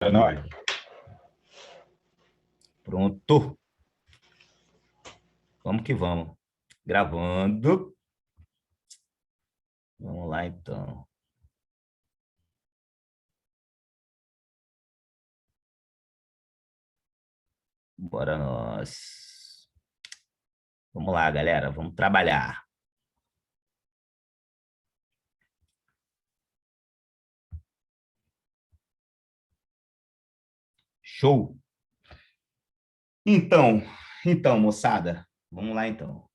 Não é. Pronto. Vamos que vamos. Gravando. Vamos lá, então. Bora nós. Vamos lá, galera. Vamos trabalhar. Show. Então, moçada. Vamos lá, então.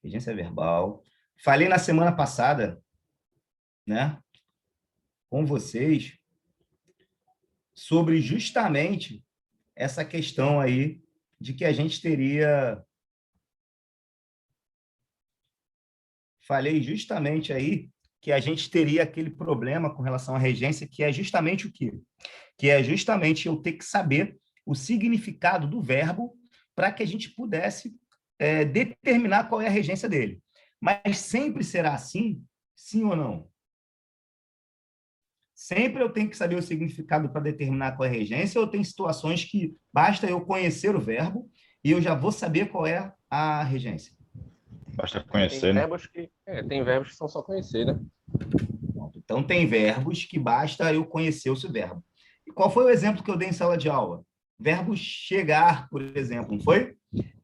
Regência verbal. Falei na semana passada, né, com vocês sobre justamente essa questão aí de que a gente teria. Falei justamente aí que a gente teria aquele problema com relação à regência, que é justamente o quê? Que é justamente eu ter que saber o significado do verbo para que a gente pudesse determinar qual é a regência dele. Mas sempre será assim? Sim ou não? Sempre eu tenho que saber o significado para determinar qual é a regência, ou tem situações que basta eu conhecer o verbo e eu já vou saber qual é a regência? Basta Tem conhecer, né? verbos que, tem verbos que são só conhecer, né? Então, tem verbos que basta eu conhecer o seu verbo. E qual foi o exemplo que eu dei em sala de aula? Verbo chegar, por exemplo, não foi?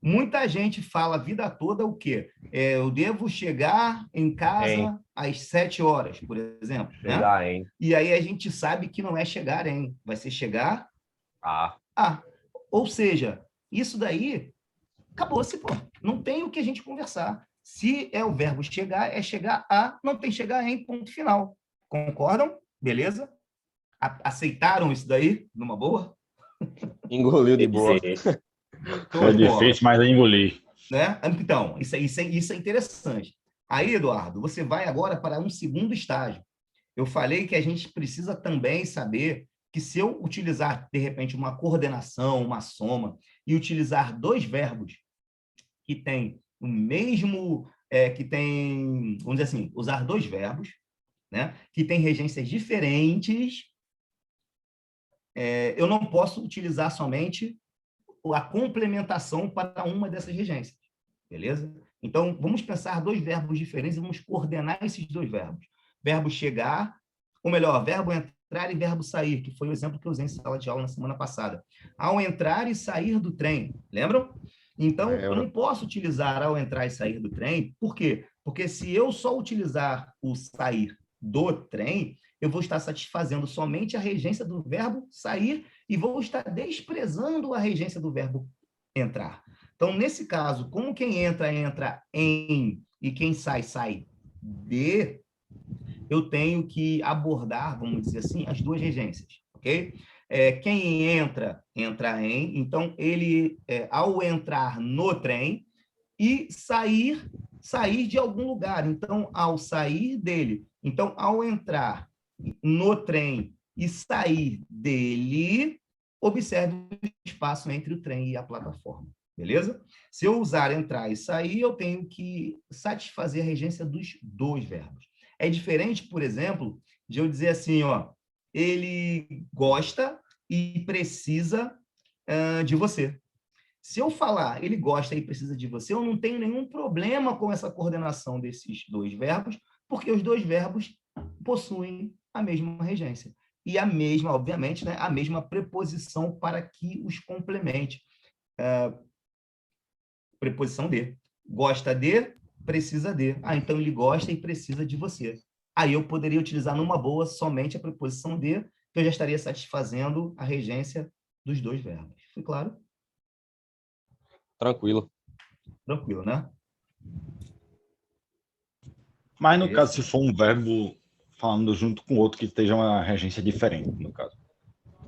Muita gente fala a vida toda o quê? Eu devo chegar em casa às 7 horas, por exemplo, né? Chegar em. E aí a gente sabe que não é chegar em, vai ser chegar Ah, a. Ou seja, isso daí acabou-se, pô. Não tem o que a gente conversar. Se é o verbo chegar, é chegar a, não tem chegar em, ponto final. Concordam? Beleza? Aceitaram isso daí numa boa? engoliu de boa. Show É de bola. difícil, mas é engolir. Né? Então, isso é interessante. Aí, Eduardo, você vai agora para um segundo estágio. Eu falei que a gente precisa também saber que se eu utilizar, de repente, uma coordenação, uma soma, e utilizar dois verbos que têm o mesmo, que tem, vamos dizer assim, usar dois verbos, né, que têm regências diferentes, eu não posso utilizar somente a complementação para uma dessas regências, beleza? Então, vamos pensar dois verbos diferentes e vamos coordenar esses dois verbos. Verbo chegar, ou melhor, verbo entrar e verbo sair, que foi o exemplo que eu usei em sala de aula na semana passada. Ao entrar e sair do trem, lembram? Então, eu não posso utilizar ao entrar e sair do trem, por quê? Porque se eu só utilizar o sair do trem, eu vou estar satisfazendo somente a regência do verbo sair e vou estar desprezando a regência do verbo entrar. Então, nesse caso, como quem entra, entra em e quem sai, sai de, eu tenho que abordar, vamos dizer assim, as duas regências, ok? Quem entra, entra em, então ele, ao entrar no trem e sair, sair de algum lugar. Então, ao sair dele, então, ao entrar no trem e sair dele, observe o espaço entre o trem e a plataforma, beleza? Se eu usar entrar e sair, eu tenho que satisfazer a regência dos dois verbos. É diferente, por exemplo, de eu dizer assim, ó, ele gosta e precisa de você. Se eu falar ele gosta e precisa de você, eu não tenho nenhum problema com essa coordenação desses dois verbos, porque os dois verbos possuem a mesma regência. E a mesma, obviamente, né, a mesma preposição para que os complemente. Preposição de. Gosta de, precisa de. Ah, então ele gosta e precisa de você. Aí eu poderia utilizar numa boa somente a preposição de, que eu já estaria satisfazendo a regência dos dois verbos. Foi claro? Tranquilo. Tranquilo, né? Mas no caso, se for um verbo falando junto com outro que esteja uma regência diferente, no caso.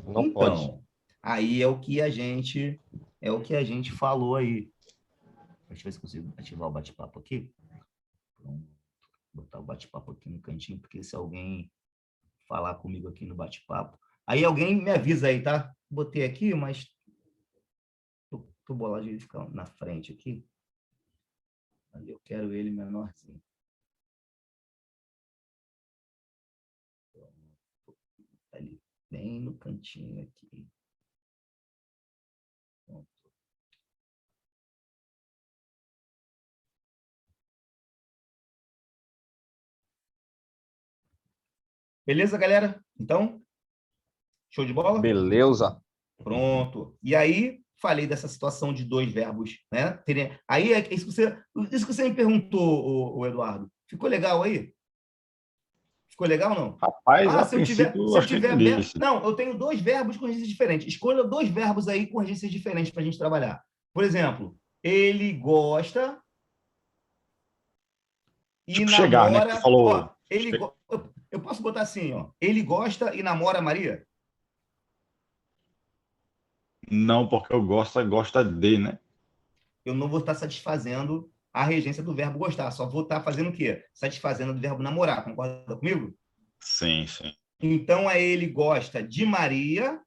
Não pode. Então, aí é o que a gente falou aí. Deixa eu ver se consigo ativar o bate-papo aqui. Vou botar o bate-papo aqui no cantinho, porque se alguém falar comigo aqui no bate-papo, aí alguém me avisa aí, tá? Botei aqui, mas tô bolado de ele ficar na frente aqui. Eu quero ele menorzinho. bem no cantinho aqui. Pronto. Beleza, galera? Então, show de bola? Beleza. Pronto. E aí, falei dessa situação de dois verbos, né? Aí, isso que você me perguntou, o Eduardo. Ficou legal aí? Ficou legal ou não? Rapaz, Ah, a princípio, se eu acho que eu tiver entendi isso. Não, eu tenho dois verbos com agências diferentes. Escolha dois verbos aí com agências diferentes para a gente trabalhar. Por exemplo, ele gosta e Tipo, chegar, né? Que tu namora. Ó, falou. eu posso botar assim, ó. Ele gosta e namora a Maria? Não, porque eu gosta de, né? Eu não vou estar satisfazendo a regência do verbo gostar. Só vou estar fazendo o quê? Satisfazendo o verbo namorar. Concorda comigo? Sim, sim. Então, ele gosta de Maria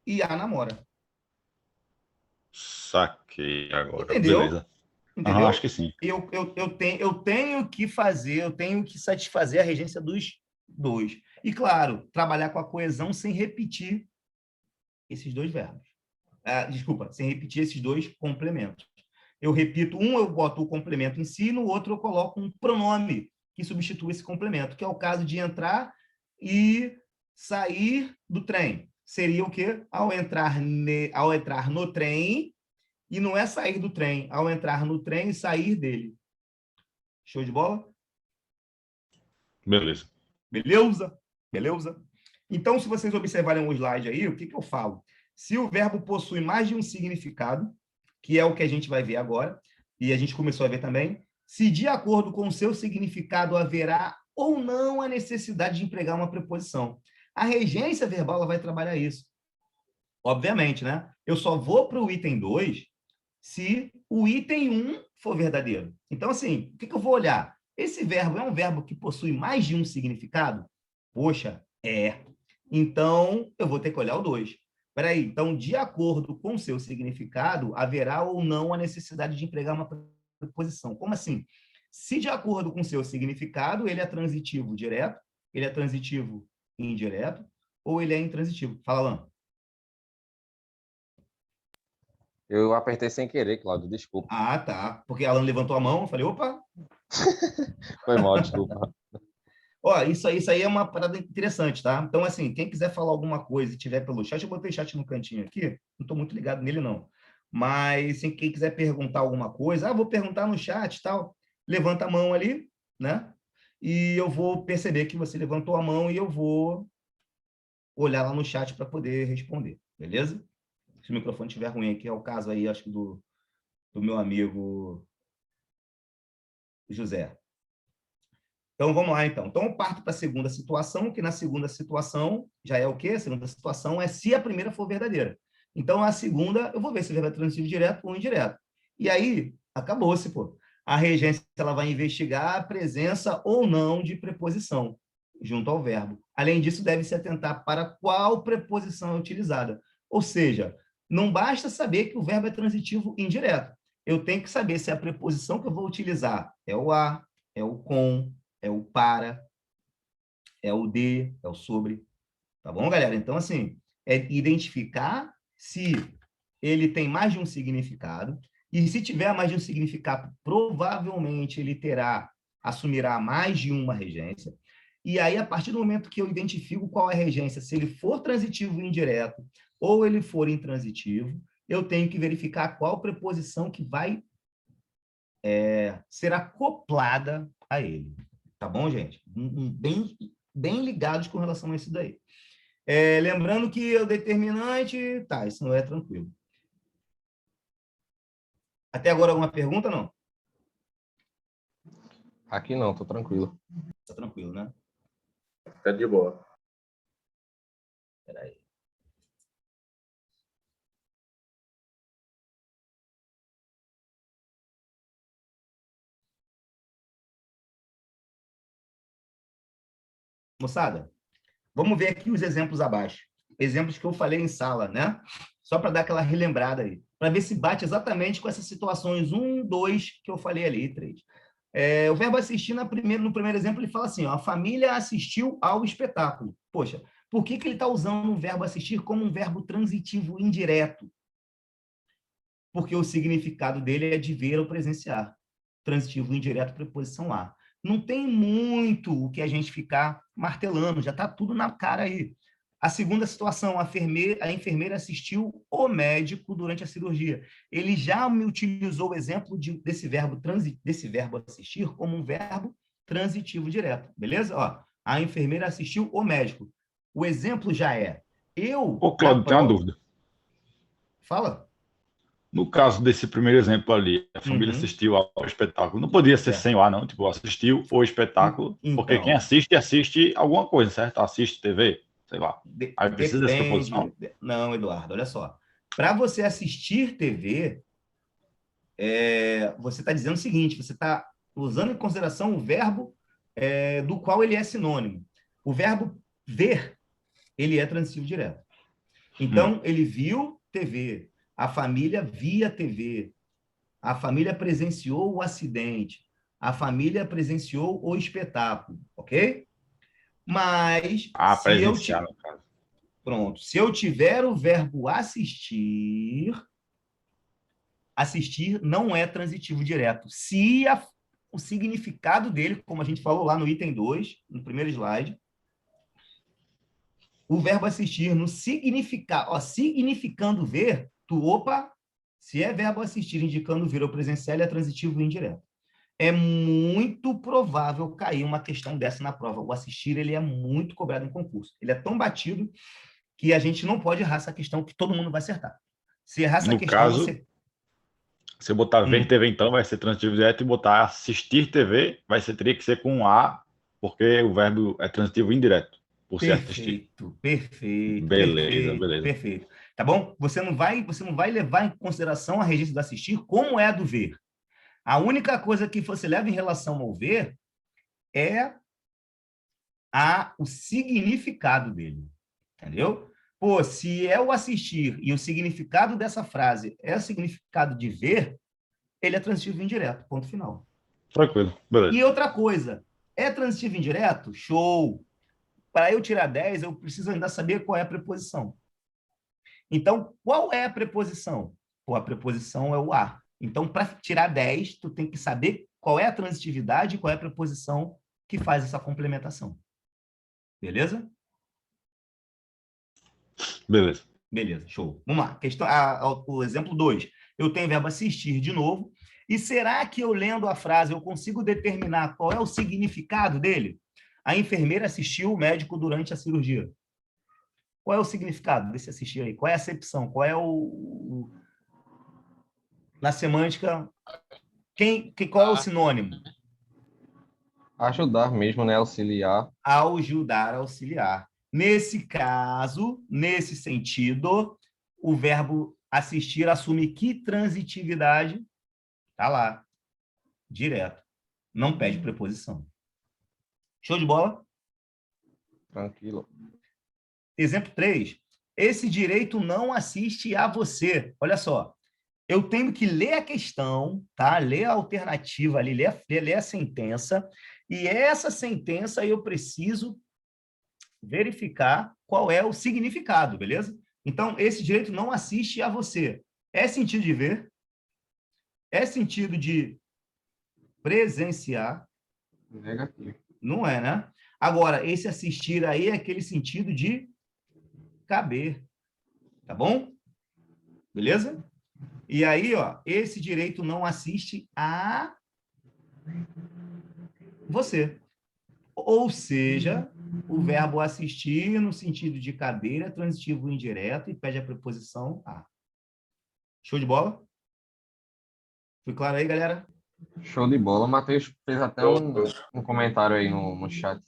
e a namora. Saquei agora. Entendeu? Beleza. Aham, acho Entendeu? que sim. Eu tenho que fazer, eu tenho que satisfazer a regência dos dois. E, claro, trabalhar com a coesão sem repetir esses dois verbos. Desculpa, sem repetir esses dois complementos. Eu repito, eu boto o complemento em si, no outro eu coloco um pronome que substitui esse complemento, que é o caso de entrar e sair do trem. Seria o quê? Ao entrar no trem, e não é sair do trem, ao entrar no trem e sair dele. Show de bola? Beleza. Beleza? Beleza? Então, se vocês observarem o slide aí, o que eu falo? Se o verbo possui mais de um significado, que é o que a gente vai ver agora, e a gente começou a ver também, se de acordo com o seu significado haverá ou não a necessidade de empregar uma preposição. A regência verbal ela vai trabalhar isso. Obviamente, né? Eu só vou para o item 2 se o item 1 for verdadeiro. Então, assim, o que eu vou olhar? Esse verbo é um verbo que possui mais de um significado? Poxa, é. Então, eu vou ter que olhar o 2. Espera aí, então, de acordo com o seu significado, haverá ou não a necessidade de empregar uma preposição. Como assim? Se de acordo com o seu significado, ele é transitivo direto, ele é transitivo indireto, ou ele é intransitivo. Fala, Alan. Eu apertei sem querer, Cláudio, desculpa. Ah, tá. Porque Alan levantou a mão, eu falei, opa. Foi mal, desculpa. Ó, isso aí é uma parada interessante, tá? Então, assim, quem quiser falar alguma coisa e tiver pelo chat, eu botei chat no cantinho aqui, não estou muito ligado nele, não. Mas, assim, quem quiser perguntar alguma coisa, vou perguntar no chat e tal, levanta a mão ali, né? E eu vou perceber que você levantou a mão e eu vou olhar lá no chat para poder responder, beleza? Se o microfone estiver ruim aqui, é o caso aí, acho que do meu amigo José. Então, vamos lá, então. Então, eu parto para a segunda situação, que na segunda situação já é o quê? A segunda situação é se a primeira for verdadeira. Então, a segunda, eu vou ver se o verbo é transitivo direto ou indireto. E aí, acabou-se, pô. A regência ela vai investigar a presença ou não de preposição junto ao verbo. Além disso, deve se atentar para qual preposição é utilizada. Ou seja, não basta saber que o verbo é transitivo indireto. Eu tenho que saber se a preposição que eu vou utilizar é o a, é o com, é o para, é o de, é o sobre. Tá bom, galera? Então, assim, é identificar se ele tem mais de um significado, e se tiver mais de um significado, provavelmente ele assumirá mais de uma regência. E aí, a partir do momento que eu identifico qual é a regência, se ele for transitivo indireto ou ele for intransitivo, eu tenho que verificar qual preposição que vai ser acoplada a ele. Tá bom, gente? Bem ligados com relação a isso daí. Lembrando que o determinante, tá, isso não é tranquilo. Até agora, alguma pergunta, não? Aqui não, tô tranquilo. Tá tranquilo, né? Tá de boa. Espera aí. Moçada, vamos ver aqui os exemplos abaixo. Exemplos que eu falei em sala, né? Só para dar aquela relembrada aí. Para ver se bate exatamente com essas situações 1, 2 que eu falei ali, 3. O verbo assistir no primeiro exemplo, ele fala assim, ó, a família assistiu ao espetáculo. Poxa, Por que ele está usando o verbo assistir como um verbo transitivo indireto? Porque o significado dele é de ver ou presenciar. Transitivo indireto, preposição a. Não tem muito o que a gente ficar martelando, já está tudo na cara aí. A segunda situação, a enfermeira assistiu o médico durante a cirurgia. Ele já me utilizou o exemplo desse verbo assistir como um verbo transitivo direto, beleza? Ó, a enfermeira assistiu o médico. O exemplo já é eu... Ô, Claudio, tem uma dúvida. Fala. No caso desse primeiro exemplo ali, a família assistiu ao espetáculo. Não podia ser sem o A, não. Tipo, assistiu o espetáculo, porque quem assiste alguma coisa, certo? Assiste TV, sei lá. Aí precisa dessa preposição? Não, Eduardo, olha só. Para você assistir TV, você está dizendo o seguinte, você está usando em consideração o verbo do qual ele é sinônimo. O verbo ver, ele é transitivo direto. Então, ele viu TV, a família via TV, a família presenciou o acidente, a família presenciou o espetáculo, ok? Mas, presenciar, no caso. Pronto. Se eu tiver o verbo assistir, assistir não é transitivo direto. Se o significado dele, como a gente falou lá no item 2, no primeiro slide, o verbo assistir no significado, significando ver, se é verbo assistir indicando ver ou presencial, ele é transitivo indireto. É muito provável cair uma questão dessa na prova. O assistir, ele é muito cobrado em concurso. Ele é tão batido que a gente não pode errar essa questão que todo mundo vai acertar. Se errar essa questão, caso, se eu botar ver TV, então, vai ser transitivo direto, e botar assistir TV, teria que ser com A, porque o verbo é transitivo indireto, por ser assistir. Perfeito. Beleza. Tá bom? Você não vai levar em consideração a regência do assistir como é a do ver. A única coisa que você leva em relação ao ver é o significado dele. Entendeu? Pô, se é o assistir e o significado dessa frase é o significado de ver, ele é transitivo indireto, ponto final. Tranquilo, beleza. E outra coisa, é transitivo indireto? Show! Para eu tirar 10, eu preciso ainda saber qual é a preposição. Então, qual é a preposição? Pô, a preposição é o a. Então, para tirar 10, tu tem que saber qual é a transitividade e qual é a preposição que faz essa complementação. Beleza? Beleza, show. Vamos lá. O exemplo 2. Eu tenho o verbo assistir de novo. E será que eu lendo a frase eu consigo determinar qual é o significado dele? A enfermeira assistiu o médico durante a cirurgia. Qual é o significado desse assistir aí? Qual é a acepção? Qual é na semântica, qual é o sinônimo? Ajudar mesmo, né? Auxiliar. Ajudar, auxiliar. Nesse caso, nesse sentido, o verbo assistir assume que transitividade? Tá lá, direto. Não pede preposição. Show de bola? Tranquilo. Exemplo 3. Esse direito não assiste a você. Olha só. Eu tenho que ler a questão, tá? Ler a alternativa ali, ler a sentença, e essa sentença eu preciso verificar qual é o significado, beleza? Então, esse direito não assiste a você. É sentido de ver? É sentido de presenciar? Negativo. Não é, né? Agora, esse assistir aí é aquele sentido de caber. Tá bom? Beleza? E aí, ó, esse direito não assiste a você. Ou seja, o verbo assistir no sentido de caber é transitivo indireto e pede a preposição a. Show de bola? Foi claro aí, galera? Show de bola. O Matheus fez até um comentário aí no chat.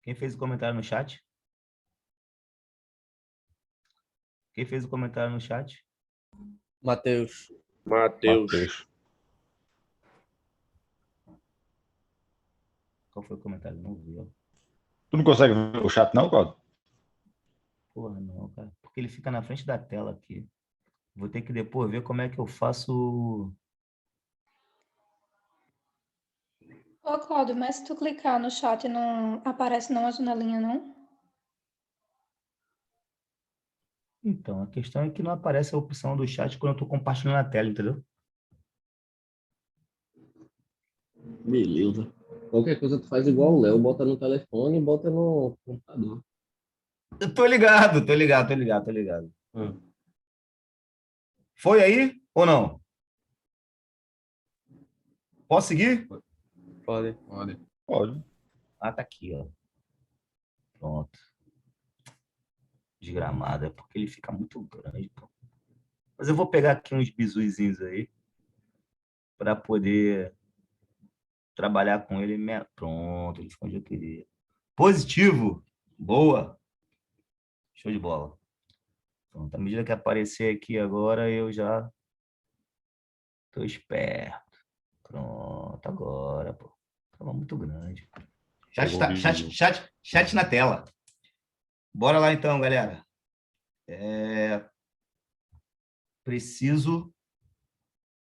Quem fez o comentário no chat? Quem fez o comentário no chat? Matheus. Qual foi o comentário? Não vi, ó. Tu não consegue ver o chat, não, Claudio? Porra, não, cara. Porque ele fica na frente da tela aqui. Vou ter que depois ver como é que eu faço. Ô, Cláudio, mas se tu clicar no chat, não aparece não a janelinha, não? Então, a questão é que não aparece a opção do chat quando eu estou compartilhando a tela, entendeu? Beleza. Qualquer coisa tu faz igual o Léo, bota no telefone e bota no computador. Eu tô ligado, tô ligado, tô ligado, tô ligado. Foi aí ou não? Posso seguir? Pode. Pode. Pode. Ah, tá aqui, ó. Pronto. Desgramado, é porque ele fica muito grande, pô. Mas eu vou pegar aqui uns bisuizinhos aí para poder trabalhar com ele. Pronto, ele ficou onde eu queria. Positivo. Boa. Show de bola. Pronto, à medida que aparecer aqui agora, eu já tô esperto. Pronto, agora, pô. Tava muito grande. Pegou o vídeo. Chat na tela. Bora lá então, galera. Preciso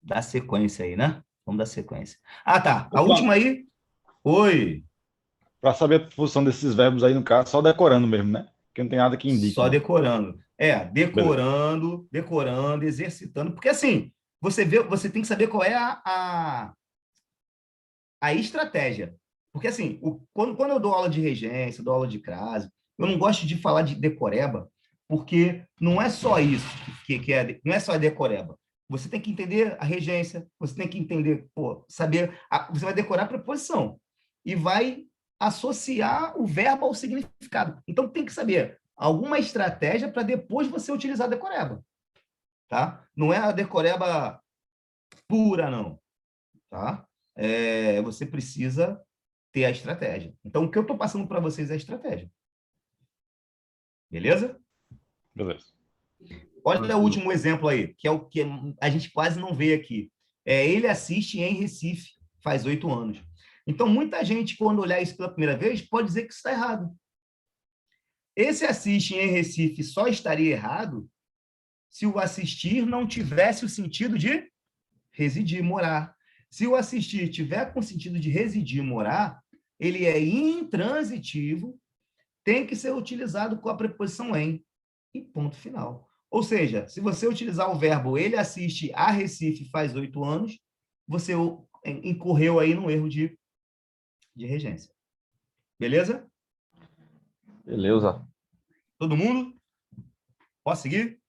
dar sequência aí, né? Vamos dar sequência. Ah, tá. A última aí. Oi. Para saber a função desses verbos aí, no caso, só decorando mesmo, né? Porque não tem nada que indique, Só não. decorando. Beleza. Decorando, exercitando. Porque assim, você tem que saber qual é a estratégia. Porque assim, quando eu dou aula de regência, dou aula de crase, eu não gosto de falar de decoreba, porque não é só isso não é só decoreba. Você tem que entender a regência, você tem que entender, saber, você vai decorar a preposição e vai associar o verbo ao significado. Então tem que saber alguma estratégia para depois você utilizar a decoreba, tá? Não é a decoreba pura, não, tá? Você precisa ter a estratégia. Então, o que eu estou passando para vocês é a estratégia. Beleza? Beleza. Olha o último exemplo aí, que é o que a gente quase não vê aqui. Ele assiste em Recife, faz 8 anos. Então, muita gente, quando olhar isso pela primeira vez, pode dizer que isso está errado. Esse assiste em Recife só estaria errado se o assistir não tivesse o sentido de residir, morar. Se o assistir tiver com o sentido de residir, morar, ele é intransitivo, tem que ser utilizado com a preposição em e ponto final. Ou seja, se você utilizar o verbo ele assiste a Recife faz 8 anos, você incorreu aí no erro de regência. Beleza? Beleza. Todo mundo? Posso seguir?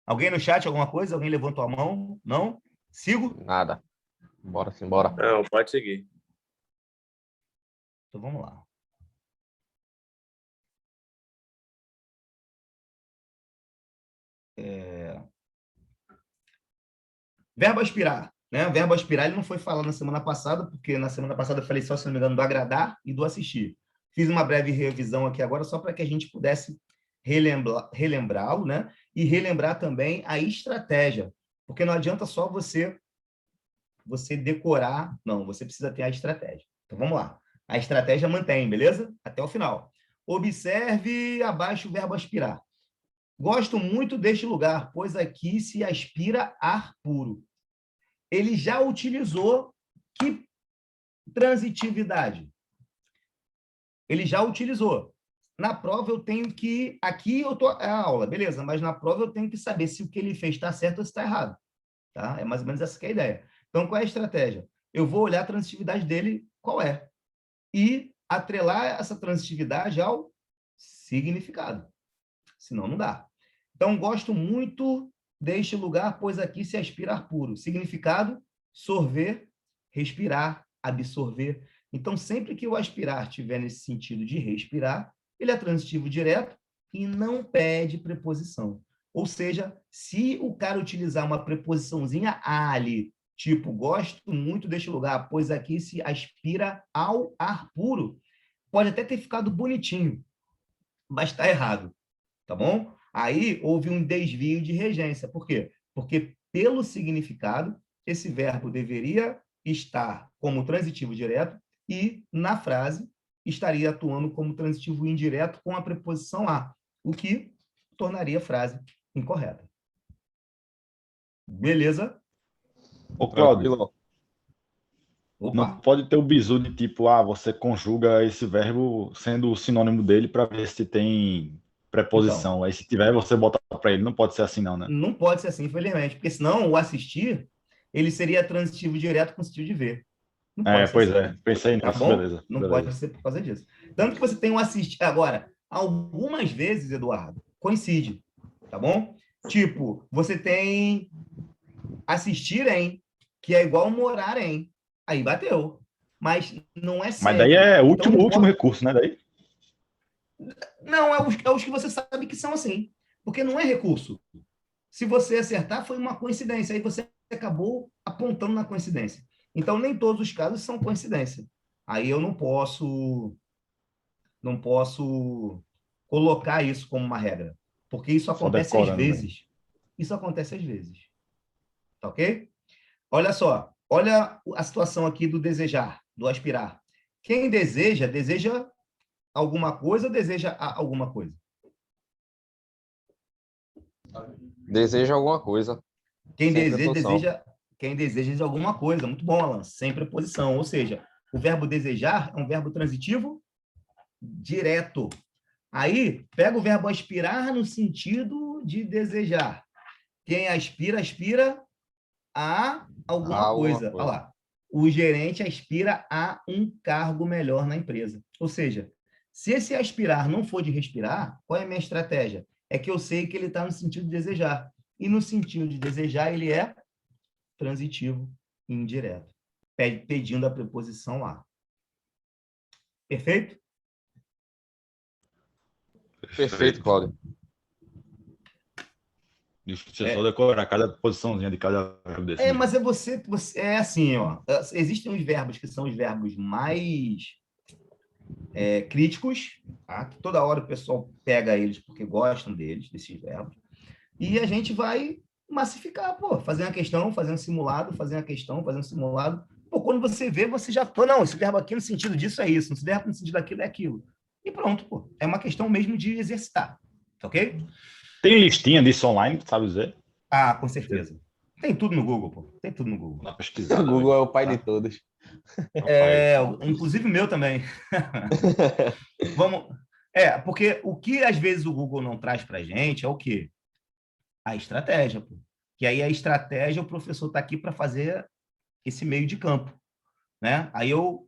Alguém no chat, alguma coisa? Alguém levantou a mão? Não? Sigo? Nada. Bora simbora. Não, pode seguir. Então vamos lá. Verbo aspirar. Né? Verbo aspirar ele não foi falado na semana passada, porque na semana passada eu falei só, se não me engano, do agradar e do assistir. Fiz uma breve revisão aqui agora, só para que a gente pudesse relembrá-lo, né? E relembrar também a estratégia. Porque não adianta só você decorar, não, você precisa ter a estratégia. Então vamos lá. A estratégia mantém, beleza? Até o final. Observe abaixo o verbo aspirar. Gosto muito deste lugar, pois aqui se aspira ar puro. Ele já utilizou que transitividade? Ele já utilizou. Na prova eu tenho que... Aqui eu tô a aula, beleza, mas na prova eu tenho que saber se o que ele fez está certo ou está errado. Tá? É mais ou menos essa que é a ideia. Então, qual é a estratégia? Eu vou olhar a transitividade dele, qual é? E atrelar essa transitividade ao significado. Senão, não dá. Então, gosto muito deste lugar, pois aqui se aspira ar puro. Significado, sorver, respirar, absorver. Então, sempre que o aspirar tiver nesse sentido de respirar, ele é transitivo direto e não pede preposição. Ou seja, se o cara utilizar uma preposiçãozinha ali, tipo, gosto muito deste lugar, pois aqui se aspira ao ar puro, pode até ter ficado bonitinho, mas está errado, tá bom? Aí houve um desvio de regência. Por quê? Porque, pelo significado, esse verbo deveria estar como transitivo direto e, na frase, estaria atuando como transitivo indireto com a preposição a, o que tornaria a frase incorreta. Beleza? Ô, Cláudio, Tranquilo. Não Opa, pode ter o bizu de tipo, você conjuga esse verbo sendo o sinônimo dele para ver se tem então, preposição. Aí se tiver, você bota para ele. Não pode ser assim, não, né? não pode ser assim, infelizmente, porque senão o assistir, ele seria transitivo direto com o sentido de ver. Não pode ser Pois assim, é. Pensei tá nisso. bom? Beleza, Não pode beleza. ser por causa disso. Tanto que você tem um assistir. Agora, algumas vezes, Eduardo, coincide, tá bom? Tipo, você tem assistir em, que é igual morar em. Aí bateu. Mas não é Mas daí sempre. é Então último, não último pode. recurso, né? Daí? Não, é os que você sabe que são assim. Porque não é recurso. Se você acertar, foi uma coincidência. Aí você acabou apontando na coincidência. Então, nem todos os casos são coincidência. Aí eu não posso colocar isso como uma regra, porque isso Só acontece às decorando mesmo. vezes. Isso acontece às vezes. Tá ok? Olha só, olha a situação aqui do desejar, do aspirar. Quem deseja, deseja alguma coisa ou deseja alguma coisa? Deseja alguma coisa, Quem sem deseja, preposição. deseja alguma coisa. Muito bom, Alan. Sem preposição. Ou seja, o verbo desejar é um verbo transitivo direto. Aí, pega o verbo aspirar no sentido de desejar. Quem aspira, aspira a alguma Alguma coisa. Olha coisa. lá. O gerente aspira a um cargo melhor na empresa. Ou seja, se esse aspirar não for de respirar, qual é a minha estratégia? É que eu sei que ele está no sentido de desejar. E no sentido de desejar, ele é transitivo indireto, pedindo a preposição lá. Perfeito? Perfeito, Cláudio. Difícil é só É, decorar cada posiçãozinha de cada verbo desse mesmo. mas você é assim, ó. Existem os verbos que são os verbos mais críticos, tá? Que toda hora o pessoal pega eles porque gostam deles, desses verbos, e a gente vai massificar, pô, fazer uma questão, fazer um simulado, fazer uma questão, fazer um simulado. Pô, quando você vê, você já, pô, não, esse verbo aqui no sentido disso é isso, esse verbo no sentido daquilo é aquilo. E pronto, pô. É uma questão mesmo de exercitar, tá ok? Tem listinha disso online, sabe dizer? Ah, com certeza. Tem tudo no Google, pô. Tem tudo no Google. Dá O pesquisada Google mesmo. é o pai de Tá? todos. Rapaz, Inclusive o meu também. Vamos. Porque o que às vezes o Google não traz para a gente é o quê? A estratégia, pô. Que aí a estratégia, o professor está aqui para fazer esse meio de campo, né? Aí eu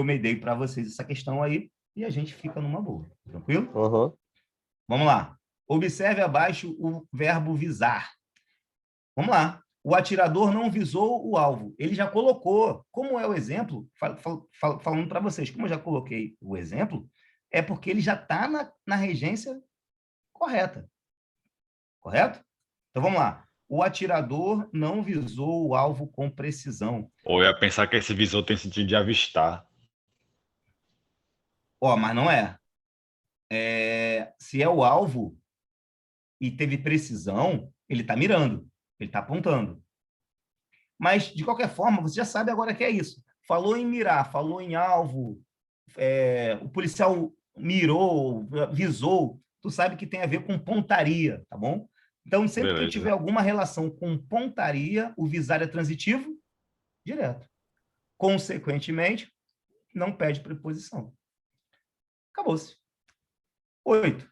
me dei para vocês essa questão aí e a gente fica numa boa, tranquilo? Uhum. Vamos lá. Observe abaixo o verbo visar. Vamos lá. O atirador não visou o alvo. Ele já colocou. Como é o exemplo? Falando para vocês, como eu já coloquei o exemplo, é porque ele já está na regência correta. Correto? Então vamos lá. O atirador não visou o alvo com precisão. ou eu ia pensar que esse visor tem sentido de avistar. Mas não é. Se é o alvo e teve precisão, ele está mirando, ele está apontando. Mas, de qualquer forma, você já sabe agora que é isso. Falou em mirar, falou em alvo, o policial mirou, visou, tu sabe que tem a ver com pontaria, tá bom? Então, sempre que tiver Beleza. alguma relação com pontaria, o visar é transitivo direto. Consequentemente, não pede preposição. Acabou-se. 8.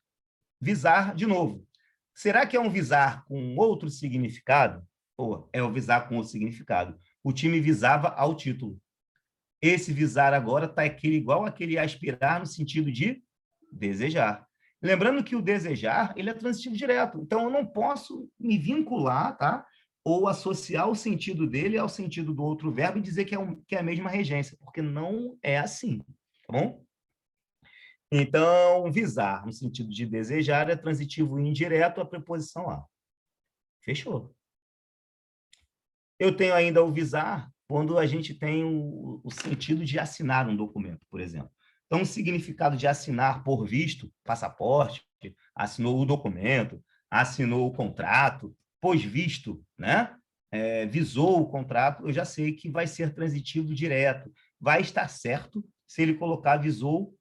Visar de novo. Será que é um visar com outro significado? Ou é o visar com outro significado? O time visava ao título. Esse visar agora está igual aquele aspirar no sentido de desejar. Lembrando que o desejar ele é transitivo direto. Então, eu não posso me vincular, tá? Ou associar o sentido dele ao sentido do outro verbo e dizer que é a mesma regência, porque não é assim. Tá bom? Então, visar, no sentido de desejar, é transitivo indireto a preposição a. Fechou. Eu tenho ainda o visar quando a gente tem o sentido de assinar um documento, por exemplo. Então, o significado de assinar por visto, passaporte, assinou o documento, assinou o contrato, pôs visto, né? Visou o contrato, eu já sei que vai ser transitivo direto. Vai estar certo se ele colocar visou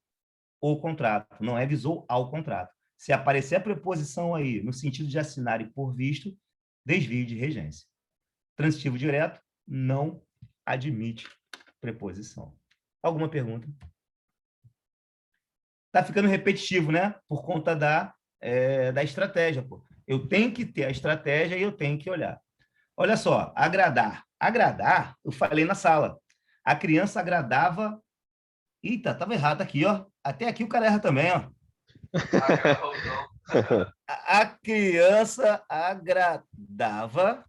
o contrato, não é visou ao contrato. Se aparecer a preposição aí no sentido de assinar e por visto, desvio de regência. Transitivo direto, não admite preposição. Alguma pergunta? Tá ficando repetitivo, né? Por conta da estratégia, pô. Eu tenho que ter a estratégia e eu tenho que olhar. Olha só, agradar. Agradar, eu falei na sala. A criança agradava... Eita, estava errado aqui, ó. Até aqui o cara erra também, ó. A criança agradava...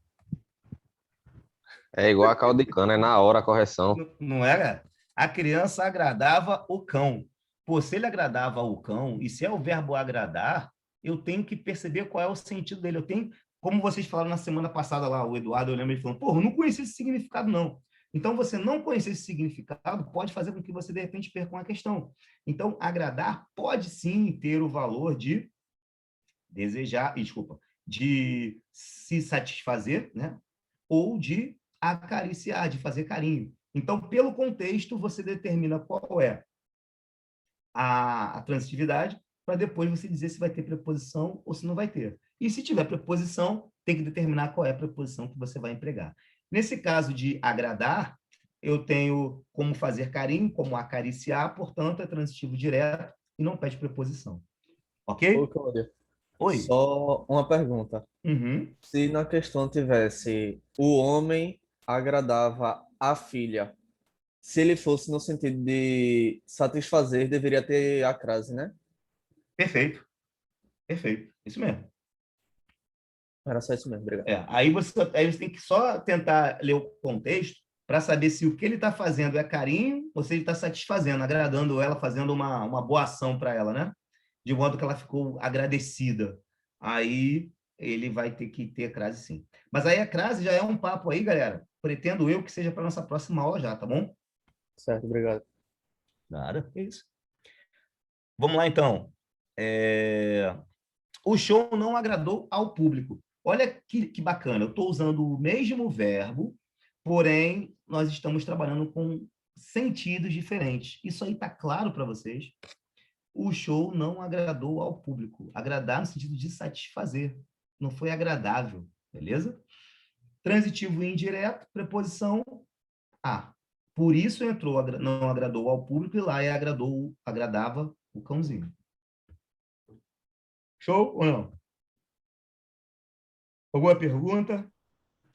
É igual a caldo de cana, é na hora a correção. Não era? A criança agradava o cão. Pô, se ele agradava o cão, e se é o verbo agradar, eu tenho que perceber qual é o sentido dele. Eu tenho, como vocês falaram na semana passada lá, o Eduardo, eu lembro ele falando, pô, eu não conhecia esse significado, não. Então, você não conhecer esse significado pode fazer com que você, de repente, perca uma questão. Então, agradar pode sim ter o valor de desejar, de se satisfazer, né? Ou de acariciar, de fazer carinho. Então, pelo contexto, você determina qual é a transitividade, para depois você dizer se vai ter preposição ou se não vai ter. E se tiver preposição, tem que determinar qual é a preposição que você vai empregar. Nesse caso de agradar, eu tenho como fazer carinho, como acariciar, portanto, é transitivo direto e não pede preposição. Ok? Ô, Cláudio, Oi. só uma pergunta. Uhum. Se na questão tivesse o homem agradava a filha, se ele fosse no sentido de satisfazer, deveria ter a crase, né? Perfeito. Perfeito. Isso mesmo. Era só isso mesmo, obrigado. Aí você tem que só tentar ler o contexto para saber se o que ele está fazendo é carinho ou se ele está satisfazendo, agradando ela, fazendo uma boa ação para ela, né? De modo que ela ficou agradecida. Aí ele vai ter que ter a crase, sim. Mas aí a crase já é um papo aí, galera. Pretendo eu que seja para nossa próxima aula já, tá bom? Certo, obrigado. Nada, é isso. Vamos lá, então. O show não agradou ao público. Olha que bacana, eu estou usando o mesmo verbo, porém, nós estamos trabalhando com sentidos diferentes. Isso aí está claro para vocês? O show não agradou ao público. Agradar no sentido de satisfazer. Não foi agradável, beleza? Transitivo indireto, preposição a. Por isso entrou, não agradou ao público, e lá agradava o cãozinho. Show ou não? Alguma pergunta?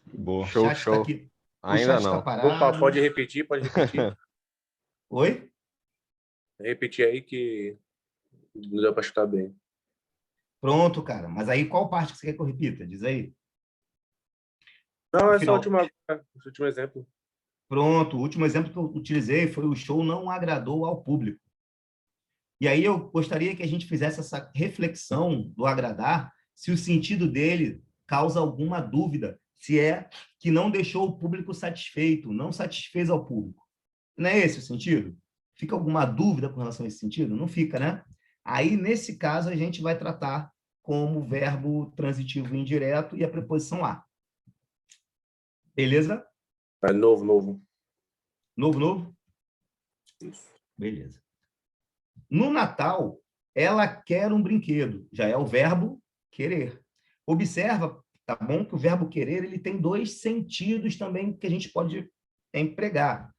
Boa. Show, Chat show. Tá aqui. Ainda não. Tá parado. Opa, pode repetir, pode repetir. Oi? Repetir aí que não deu para escutar bem. Pronto, cara. Mas aí qual parte que você quer que eu repita? Diz aí. Não, No esse final. último exemplo. Pronto. O último exemplo que eu utilizei foi o show não agradou ao público. E aí eu gostaria que a gente fizesse essa reflexão do agradar, se o sentido dele causa alguma dúvida, se é que não deixou o público satisfeito, não satisfez ao público. Não é esse o sentido? Fica alguma dúvida com relação a esse sentido? Não fica, né? Aí, nesse caso, a gente vai tratar como verbo transitivo indireto e a preposição a. Beleza? É novo. Novo? Isso. Beleza. No Natal, ela quer um brinquedo. Já é o verbo querer. Observa, tá bom? Que o verbo querer ele tem dois sentidos também que a gente pode empregar.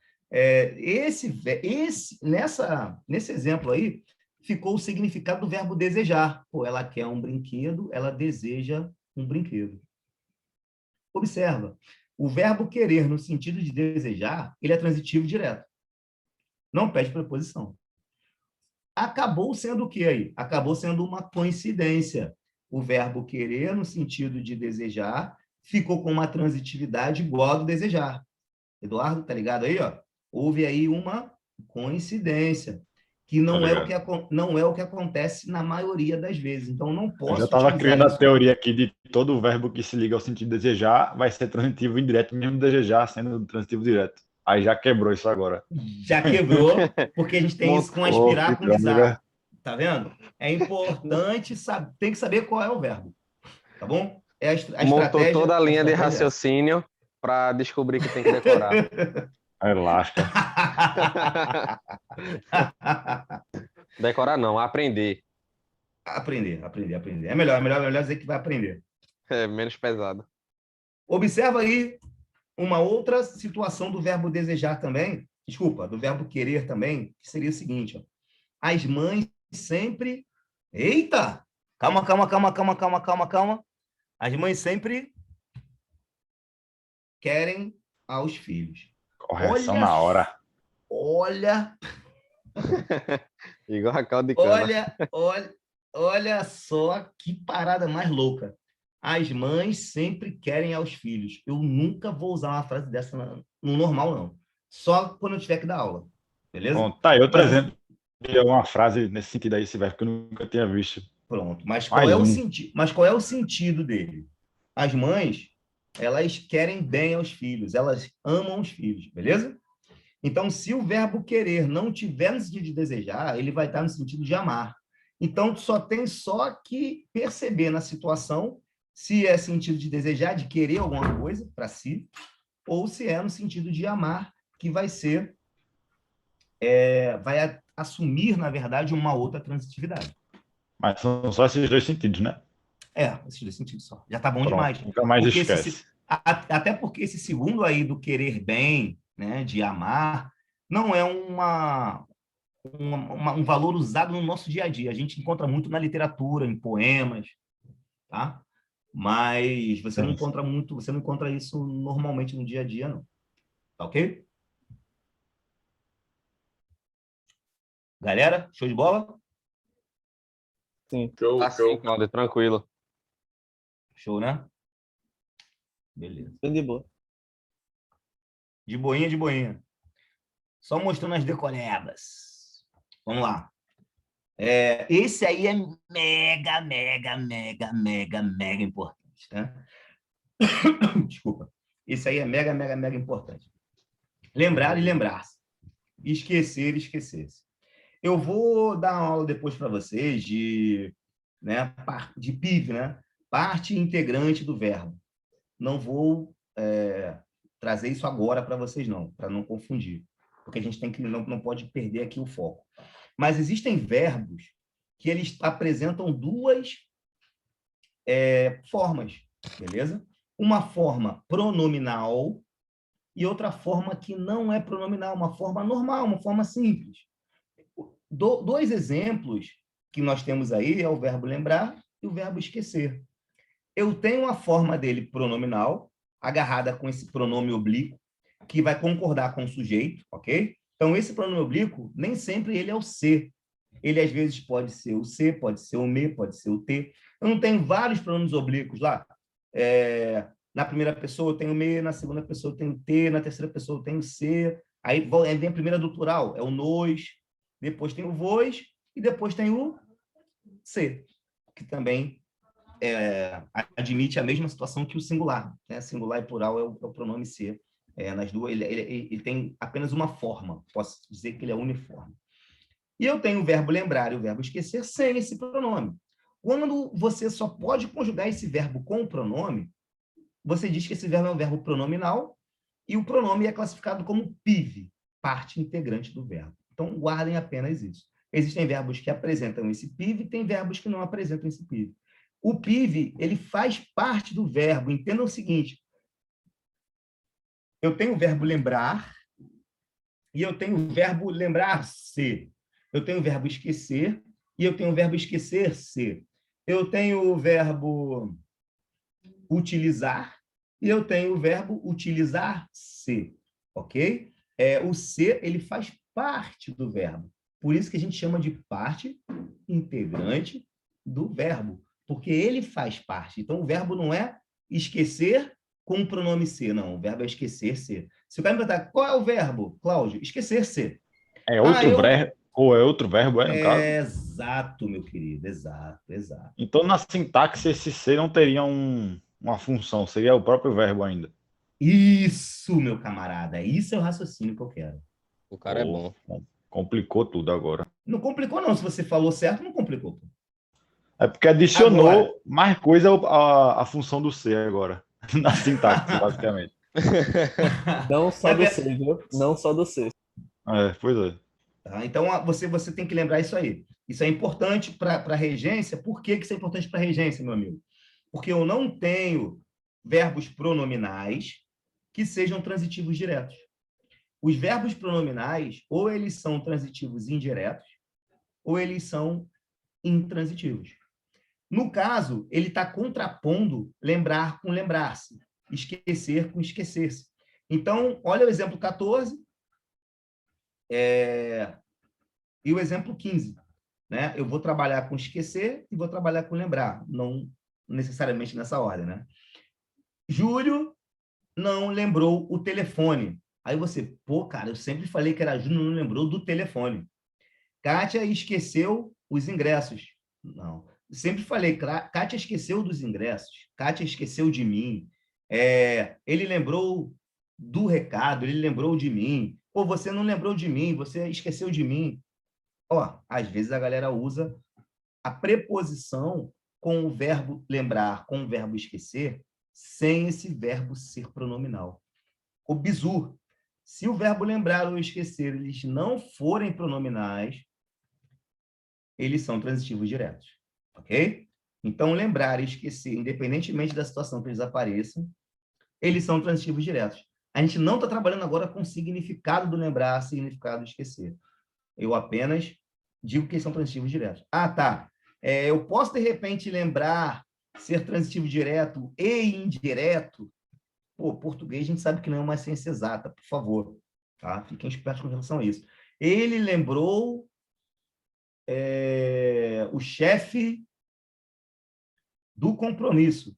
Nesse exemplo aí, ficou o significado do verbo desejar. Pô, ela quer um brinquedo, ela deseja um brinquedo. Observa, o verbo querer, no sentido de desejar, ele é transitivo direto. Não pede preposição. Acabou sendo o quê aí? Acabou sendo uma coincidência. O verbo querer, no sentido de desejar, ficou com uma transitividade igual a do desejar. Eduardo, tá ligado aí, ó? Houve aí uma coincidência, que não é o que acontece na maioria das vezes. Então, não posso Eu já estava criando isso. a teoria aqui de todo verbo que se liga ao sentido de desejar vai ser transitivo indireto, mesmo desejar sendo transitivo direto. Aí já quebrou isso agora. Já quebrou, porque a gente tem isso com aspirar, com visar. Tá vendo? É importante, tem que saber qual é o verbo. Tá bom? Montou toda a linha de raciocínio para descobrir que tem que decorar. Relaxa. Decorar não, aprender. Aprender. É melhor dizer que vai aprender. É menos pesado. Observa aí uma outra situação do verbo desejar também, desculpa, do verbo querer também, que seria o seguinte, ó, as mães sempre... Eita! Calma. As mães sempre querem aos filhos. Correção na hora. Olha, Igual a caldo de cana. olha só que parada mais louca. As mães sempre querem aos filhos. Eu nunca vou usar uma frase dessa no normal, não. Só quando eu tiver que dar aula. Beleza? Bom, tá aí outro exemplo de uma frase nesse sentido aí, esse verbo que eu nunca tinha visto. Pronto. Mas qual é o sentido dele? As mães, elas querem bem aos filhos, elas amam os filhos, beleza? Então, se o verbo querer não tiver no sentido de desejar, ele vai estar no sentido de amar. Então, tem só que perceber na situação se é sentido de desejar, de querer alguma coisa para si, ou se é no sentido de amar, que vai ser, vai assumir, na verdade, uma outra transitividade. Mas são só esses dois sentidos, né? Esses dois sentidos só. Já tá bom Pronto, demais. nunca mais Porque esquece. até porque esse segundo aí do querer bem, né, de amar, não é um valor usado no nosso dia a dia. A gente encontra muito na literatura, em poemas, tá? Mas você não encontra isso normalmente no dia a dia, não. Tá ok? Galera, show de bola? Sim. Show, Assim, Cláudio, tranquilo. Show, né? Beleza. Bem de boa. De boinha. Só mostrando as decorebas. Vamos lá. Esse aí é mega importante, tá? Desculpa. Esse aí é mega importante. Lembrar e lembrar-se. Esquecer e esquecer-se. Eu vou dar uma aula depois para vocês de PIV, né? Parte integrante do verbo. Não vou trazer isso agora para vocês, não, para não confundir. Porque a gente não pode perder aqui o foco. Mas existem verbos que eles apresentam duas formas, beleza? Uma forma pronominal e outra forma que não é pronominal, uma forma normal, uma forma simples. Dois exemplos que nós temos aí é o verbo lembrar e o verbo esquecer. Eu tenho uma forma dele pronominal, agarrada com esse pronome oblíquo, que vai concordar com o sujeito, ok? Então, esse pronome oblíquo, nem sempre ele é o se. Ele, às vezes, pode ser o se, pode ser o me, pode ser o te. Eu não tenho vários pronomes oblíquos lá. Na primeira pessoa eu tenho me, na segunda pessoa eu tenho te, na terceira pessoa eu tenho se. Aí vem a primeira do plural, é o nos, depois tem o vos e depois tem o se, que também admite a mesma situação que o singular, né? Singular e plural é o pronome se. Nas duas, ele tem apenas uma forma, posso dizer que ele é uniforme. E eu tenho o verbo lembrar e o verbo esquecer sem esse pronome. Quando você só pode conjugar esse verbo com o pronome, você diz que esse verbo é um verbo pronominal e o pronome é classificado como PIV, parte integrante do verbo. Então, guardem apenas isso. Existem verbos que apresentam esse PIV e tem verbos que não apresentam esse PIV. O PIV, ele faz parte do verbo. Entenda o seguinte, eu tenho o verbo lembrar e eu tenho o verbo lembrar-se. Eu tenho o verbo esquecer e eu tenho o verbo esquecer-se. Eu tenho o verbo utilizar e eu tenho o verbo utilizar-se, ok? O se, ele faz parte do verbo. Por isso que a gente chama de parte integrante do verbo, porque ele faz parte. Então, o verbo não é esquecer com o pronome ser, não. O verbo é esquecer-se. Se o cara me perguntar, qual é o verbo, Cláudio? Esquecer-se. É outro verbo? Ou é outro verbo, no caso? Exato, meu querido, exato. Então, na sintaxe, esse ser não teria uma função, seria o próprio verbo ainda. Isso, meu camarada, isso é o raciocínio que eu quero. O cara é bom. Complicou tudo agora. Não complicou, não. Se você falou certo, não complicou. É porque adicionou mais coisa à função do ser agora, na sintaxe, basicamente. Não só do C, viu? Não só do C. Pois é. Tá? Então, você tem que lembrar isso aí. Isso é importante para a regência. Por que isso é importante para a regência, meu amigo? Porque eu não tenho verbos pronominais que sejam transitivos diretos. Os verbos pronominais, ou eles são transitivos indiretos, ou eles são intransitivos. No caso, ele está contrapondo lembrar com lembrar-se, esquecer com esquecer-se. Então, olha o exemplo 14 e o exemplo 15. Né? Eu vou trabalhar com esquecer e vou trabalhar com lembrar, não necessariamente nessa ordem. Né? Júlio não lembrou o telefone. Aí você, pô, cara, eu sempre falei que era Júlio, não lembrou do telefone. Kátia esqueceu os ingressos. Não. Sempre falei, Kátia esqueceu dos ingressos. Kátia esqueceu de mim. Ele lembrou do recado, ele lembrou de mim. Pô, você não lembrou de mim, você esqueceu de mim. Ó, às vezes a galera usa a preposição com o verbo lembrar, com o verbo esquecer, sem esse verbo ser pronominal. O bizu. Se o verbo lembrar ou esquecer, eles não forem pronominais, eles são transitivos diretos. Ok? Então, lembrar e esquecer, independentemente da situação que eles apareçam, eles são transitivos diretos. A gente não está trabalhando agora com o significado do lembrar, significado do esquecer. Eu apenas digo que eles são transitivos diretos. Ah, tá. Eu posso, de repente, lembrar, ser transitivo direto e indireto. Pô, português a gente sabe que não é uma ciência exata, por favor. Tá? Fiquem espertos com relação a isso. Ele lembrou o chefe do compromisso.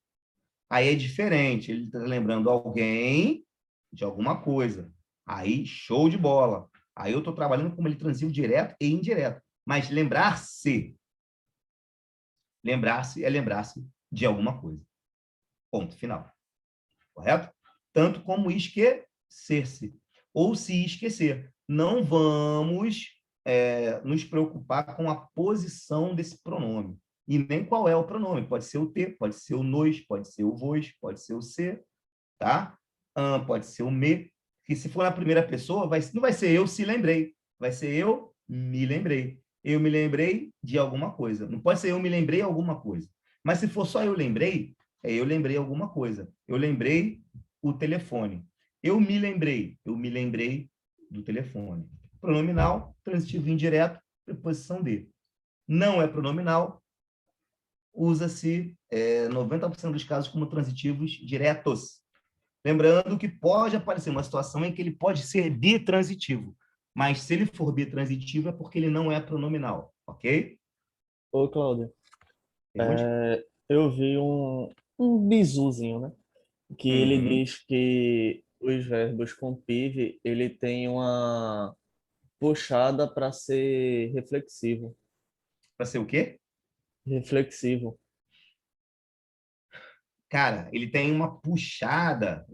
Aí é diferente. Ele está lembrando alguém de alguma coisa. Aí, show de bola. Aí eu estou trabalhando como ele transitivo direto e indireto. Mas lembrar-se é lembrar-se de alguma coisa. Ponto final. Correto? Tanto como esquecer-se. Ou se esquecer. Não vamos nos preocupar com a posição desse pronome. E nem qual é o pronome. Pode ser o te, pode ser o nós, pode ser o vos, pode ser o se, tá? Pode ser o me. Que se for na primeira pessoa, não vai ser eu se lembrei. Vai ser eu me lembrei. Eu me lembrei de alguma coisa. Não pode ser eu me lembrei alguma coisa. Mas se for só eu lembrei, eu lembrei alguma coisa. Eu lembrei o telefone. Eu me lembrei do telefone. Pronominal, transitivo indireto, preposição de. Não é pronominal, usa-se 90% dos casos como transitivos diretos. Lembrando que pode aparecer uma situação em que ele pode ser bitransitivo, mas se ele for bitransitivo é porque ele não é pronominal, ok? Ô, Cláudio, eu vi um bizuzinho, né? Que ele diz que os verbos com PIV, ele tem uma puxada para ser reflexivo. Para ser o quê? Reflexivo. Cara, ele tem uma puxada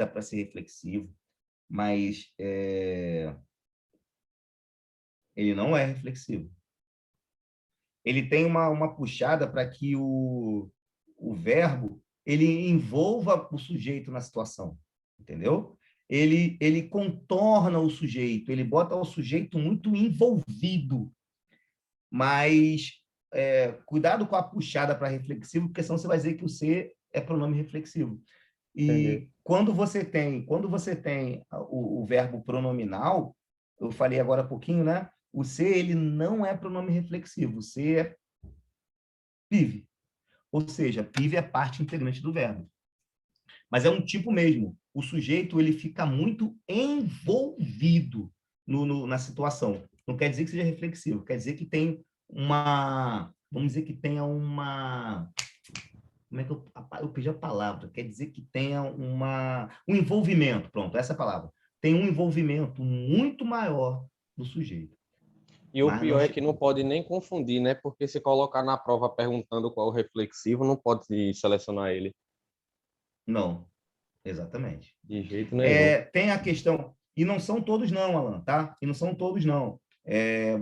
para ser reflexivo, mas ele não é reflexivo. Ele tem uma puxada para que o verbo ele envolva o sujeito na situação, entendeu? Ele contorna o sujeito, ele bota o sujeito muito envolvido, mas cuidado com a puxada para reflexivo, porque senão você vai dizer que o ser é pronome reflexivo. E Entendi. quando você tem o verbo pronominal, eu falei agora há pouquinho, né? O ser ele não é pronome reflexivo, o ser é PIV. Ou seja, PIV é parte integrante do verbo. Mas é um tipo mesmo. O sujeito ele fica muito envolvido na situação. Não quer dizer que seja reflexivo, quer dizer que tem vamos dizer que tenha uma, como é que eu perdi a palavra? Quer dizer que tenha um envolvimento, pronto, essa é a palavra. Tem um envolvimento muito maior do sujeito. E o pior é que não pode nem confundir, né? Porque se colocar na prova perguntando qual é o reflexivo, não pode selecionar ele. Não, exatamente. De jeito nenhum. Tem a questão, e não são todos não, Alan, tá? E não são todos não.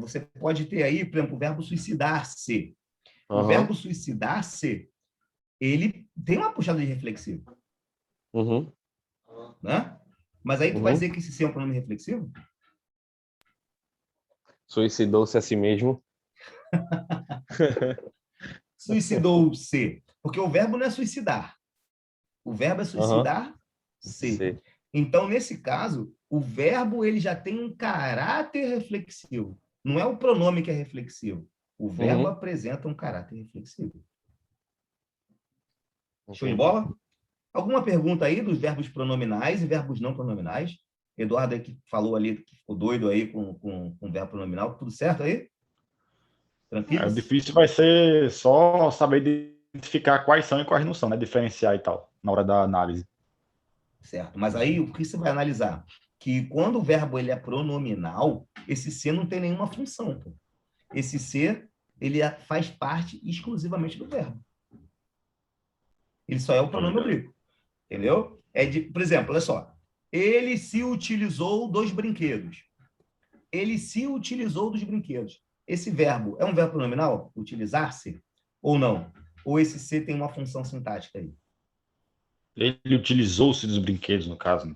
Você pode ter aí, por exemplo, o verbo suicidar-se. O verbo suicidar-se, ele tem uma puxada de reflexivo. Né? Mas aí tu vai dizer que esse sim é um pronome reflexivo? Suicidou-se a si mesmo. Suicidou-se. Porque o verbo não é suicidar. O verbo é suicidar ser. Então, nesse caso, o verbo ele já tem um caráter reflexivo. Não é o pronome que é reflexivo. O verbo apresenta um caráter reflexivo. Show de bola? Alguma pergunta aí dos verbos pronominais e verbos não pronominais? Eduardo aí que falou ali, que ficou doido aí com o verbo pronominal. Tudo certo aí? Tranquilo? O difícil vai ser só saber identificar quais são e quais não são, né? Diferenciar e tal, na hora da análise. Certo. Mas aí, o que você vai analisar? Que quando o verbo ele é pronominal, esse ser não tem nenhuma função. Pô. Esse ser, ele faz parte exclusivamente do verbo. Ele só é o pronome oblíquo. Entendeu? Por exemplo, olha só. Ele se utilizou dos brinquedos. Ele se utilizou dos brinquedos. Esse verbo é um verbo pronominal? Utilizar-se? Ou não? Ou esse ser tem uma função sintática aí? Ele utilizou-se dos brinquedos, no caso.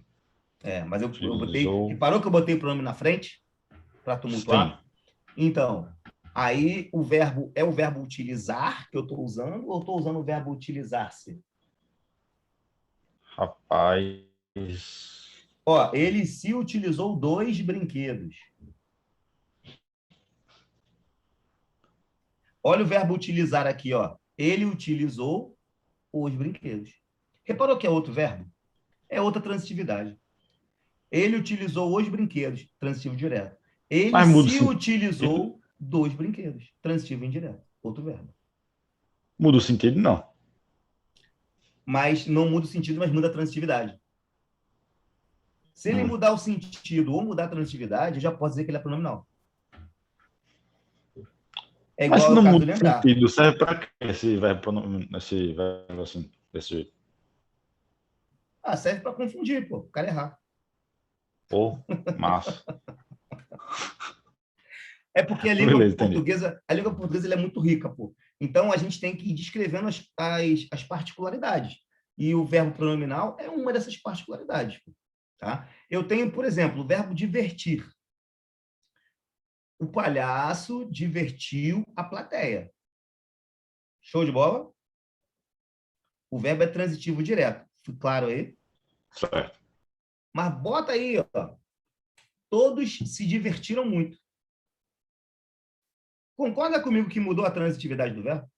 Mas eu botei... Reparou que eu botei o pronome na frente? Para tumultuar? Sim. Então, aí o verbo é o verbo utilizar que eu estou usando ou estou usando o verbo utilizar-se? Rapaz... Ó, ele se utilizou dos brinquedos. Olha o verbo utilizar aqui, ó. Ele utilizou os brinquedos. Reparou que é outro verbo? É outra transitividade. Ele utilizou os brinquedos, transitivo direto. Ele se utilizou dos brinquedos, transitivo indireto, outro verbo. Muda o sentido, não. Mas não muda o sentido, mas muda a transitividade. Se ele mudar o sentido ou mudar a transitividade, já pode dizer que ele é pronominal. É igual ao caso do lembrar. Sentido, serve para quê esse verbo assim, desse jeito? Serve para confundir, pô. O cara errar. Pô, massa. É porque a língua portuguesa ela é muito rica, pô. Então, a gente tem que ir descrevendo as particularidades. E o verbo pronominal é uma dessas particularidades. Pô, tá? Eu tenho, por exemplo, o verbo divertir. O palhaço divertiu a plateia. Show de bola? O verbo é transitivo direto. Fica claro aí? Certo. Mas bota aí, ó. Todos se divertiram muito. Concorda comigo que mudou a transitividade do verbo?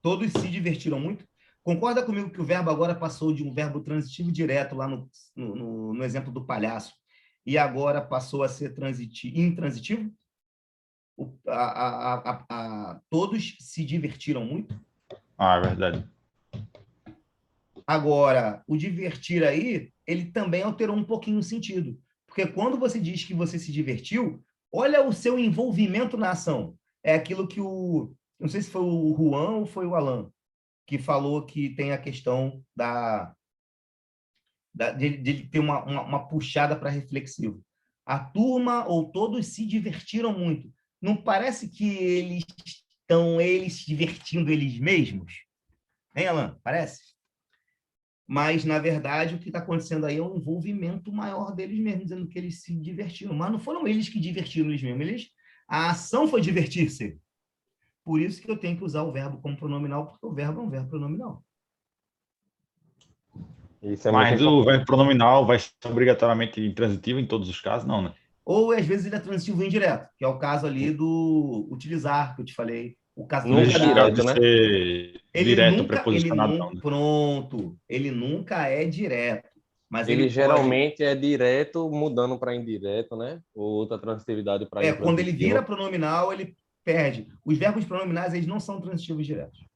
Todos se divertiram muito? Concorda comigo que o verbo agora passou de um verbo transitivo direto lá no exemplo do palhaço e agora passou a ser intransitivo? Todos se divertiram muito? É verdade. Agora, o divertir aí, ele também alterou um pouquinho o sentido. Porque quando você diz que você se divertiu, olha o seu envolvimento na ação. É aquilo que não sei se foi o Juan ou foi o Alan, que falou que tem a questão de ter uma puxada para reflexivo. A turma ou todos se divertiram muito. Não parece que eles se divertindo eles mesmos? Hein, Alan? Parece? Mas, na verdade, o que está acontecendo aí é um envolvimento maior deles mesmos, dizendo que eles se divertiram. Mas não foram eles que divertiram eles mesmos. A ação foi divertir-se. Por isso que eu tenho que usar o verbo como pronominal, porque o verbo é um verbo pronominal. Mas o verbo pronominal vai ser obrigatoriamente intransitivo em todos os casos, não, né? Ou, às vezes, ele é transitivo indireto, que é o caso ali do utilizar, que eu te falei. O caso nunca é direto, né? Direto, preposicionado, não, né? Pronto. Ele nunca é direto. Mas ele geralmente é direto, mudando para indireto, né? Ou outra transitividade para intransitivo. Quando ele vira pronominal, ele perde. Os verbos pronominais, eles não são transitivos diretos.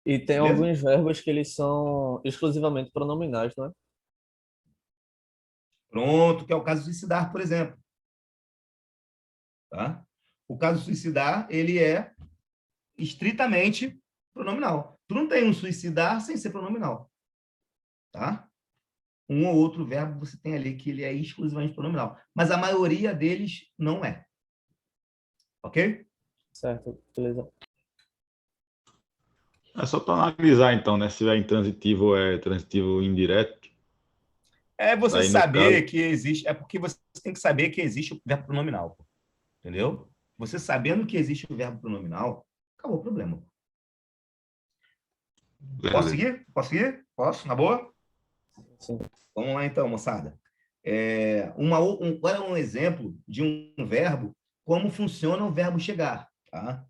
E tem alguns verbos que eles são exclusivamente pronominais, não é? Pronto, que é o caso de suicidar, por exemplo. Tá? O caso suicidar, ele é estritamente pronominal. Tu não tem um suicidar sem ser pronominal. Tá? Um ou outro verbo você tem ali que ele é exclusivamente pronominal. Mas a maioria deles não é. Ok? Certo, beleza. É só para analisar, então, né? Se é intransitivo ou é transitivo indireto. É você saber que existe... É porque você tem que saber que existe o verbo pronominal. Entendeu? Você sabendo que existe o verbo pronominal, acabou o problema. Posso seguir? Posso seguir? Posso? Na boa? Sim. Vamos lá então, moçada. Agora um exemplo de um verbo, como funciona o verbo chegar. Tá?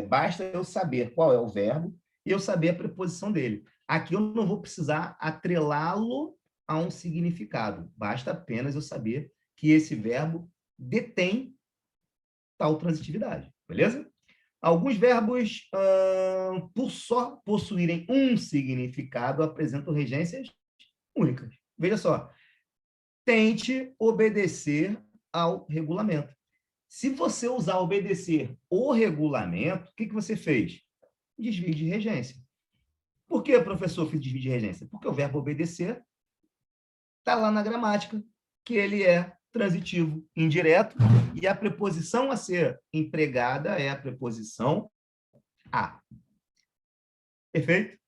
Basta eu saber qual é o verbo e eu saber a preposição dele. Aqui eu não vou precisar atrelá-lo a um significado. Basta apenas eu saber que esse verbo detém tal transitividade. Beleza? Alguns verbos, por só possuírem um significado, apresentam regências únicas. Veja só. Tente obedecer ao regulamento. Se você usar obedecer o regulamento, o que você fez? Desvio de regência. Por que, professor, fiz desvio de regência? Porque o verbo obedecer está lá na gramática, que ele é transitivo indireto, e a preposição a ser empregada é a preposição a. Perfeito?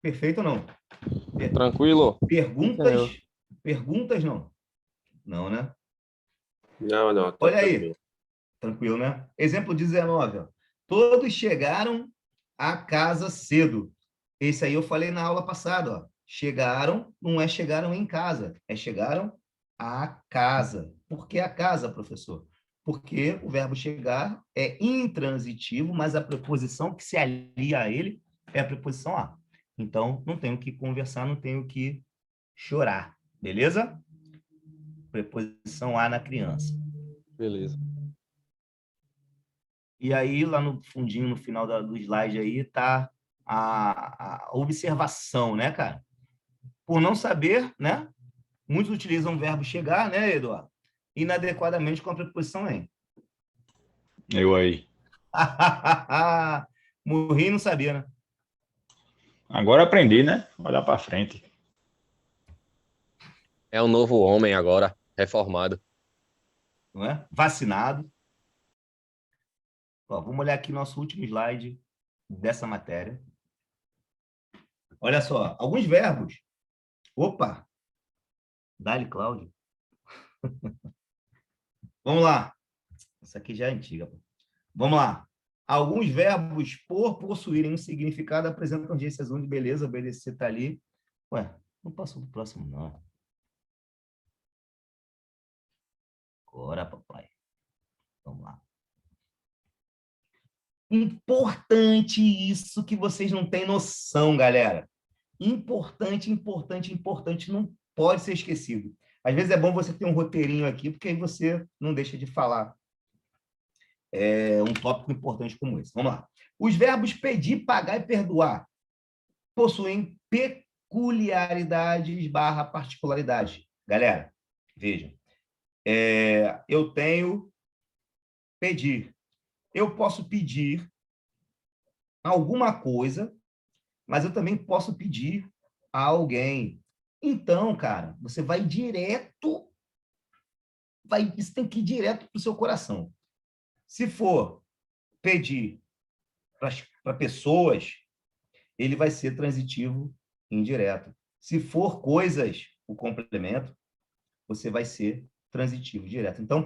Perfeito ou não? Tranquilo? Perguntas? Perguntas não? Não, né? Não, tá Olha tranquilo. aí. Tranquilo, né? Exemplo 19. Ó. Todos chegaram à casa cedo. Esse aí eu falei na aula passada. Ó. Chegaram, não é chegaram em casa, é chegaram à casa. Por que a casa, professor? Porque o verbo chegar é intransitivo, mas a preposição que se alia a ele é a preposição a. Então, não tenho que conversar, não tenho que chorar. Beleza? Preposição a na criança. Beleza. E aí, lá no fundinho, no final do slide aí, tá a observação, né, cara? Por não saber, né? Muitos utilizam o verbo chegar, né, Eduardo? Inadequadamente com a preposição em. Eu aí. Morri e não sabia, né? Agora aprendi, né? Olhar para frente. É um novo homem agora, reformado. Não é? Vacinado. Ó, vamos olhar aqui nosso último slide dessa matéria. Olha só, alguns verbos. Opa! Dá-lhe, Cláudio. Vamos lá. Essa aqui já é antiga. Vamos lá. Alguns verbos, por possuírem um significado, apresentam agências únicas. Beleza, obedecer está ali. Ué, não passou do próximo, não. Agora, papai. Vamos lá. Importante isso que vocês não têm noção, galera. Importante, importante, importante. Não pode ser esquecido. Às vezes é bom você ter um roteirinho aqui, porque aí você não deixa de falar um tópico importante como esse. Vamos lá. Os verbos pedir, pagar e perdoar possuem peculiaridades / particularidades. Galera, vejam. Eu tenho pedir. Eu posso pedir alguma coisa, mas eu também posso pedir a alguém. Então, cara, você vai direto, isso tem que ir direto para o seu coração. Se for pedir para pessoas, ele vai ser transitivo indireto. Se for coisas, o complemento, você vai ser transitivo direto. Então,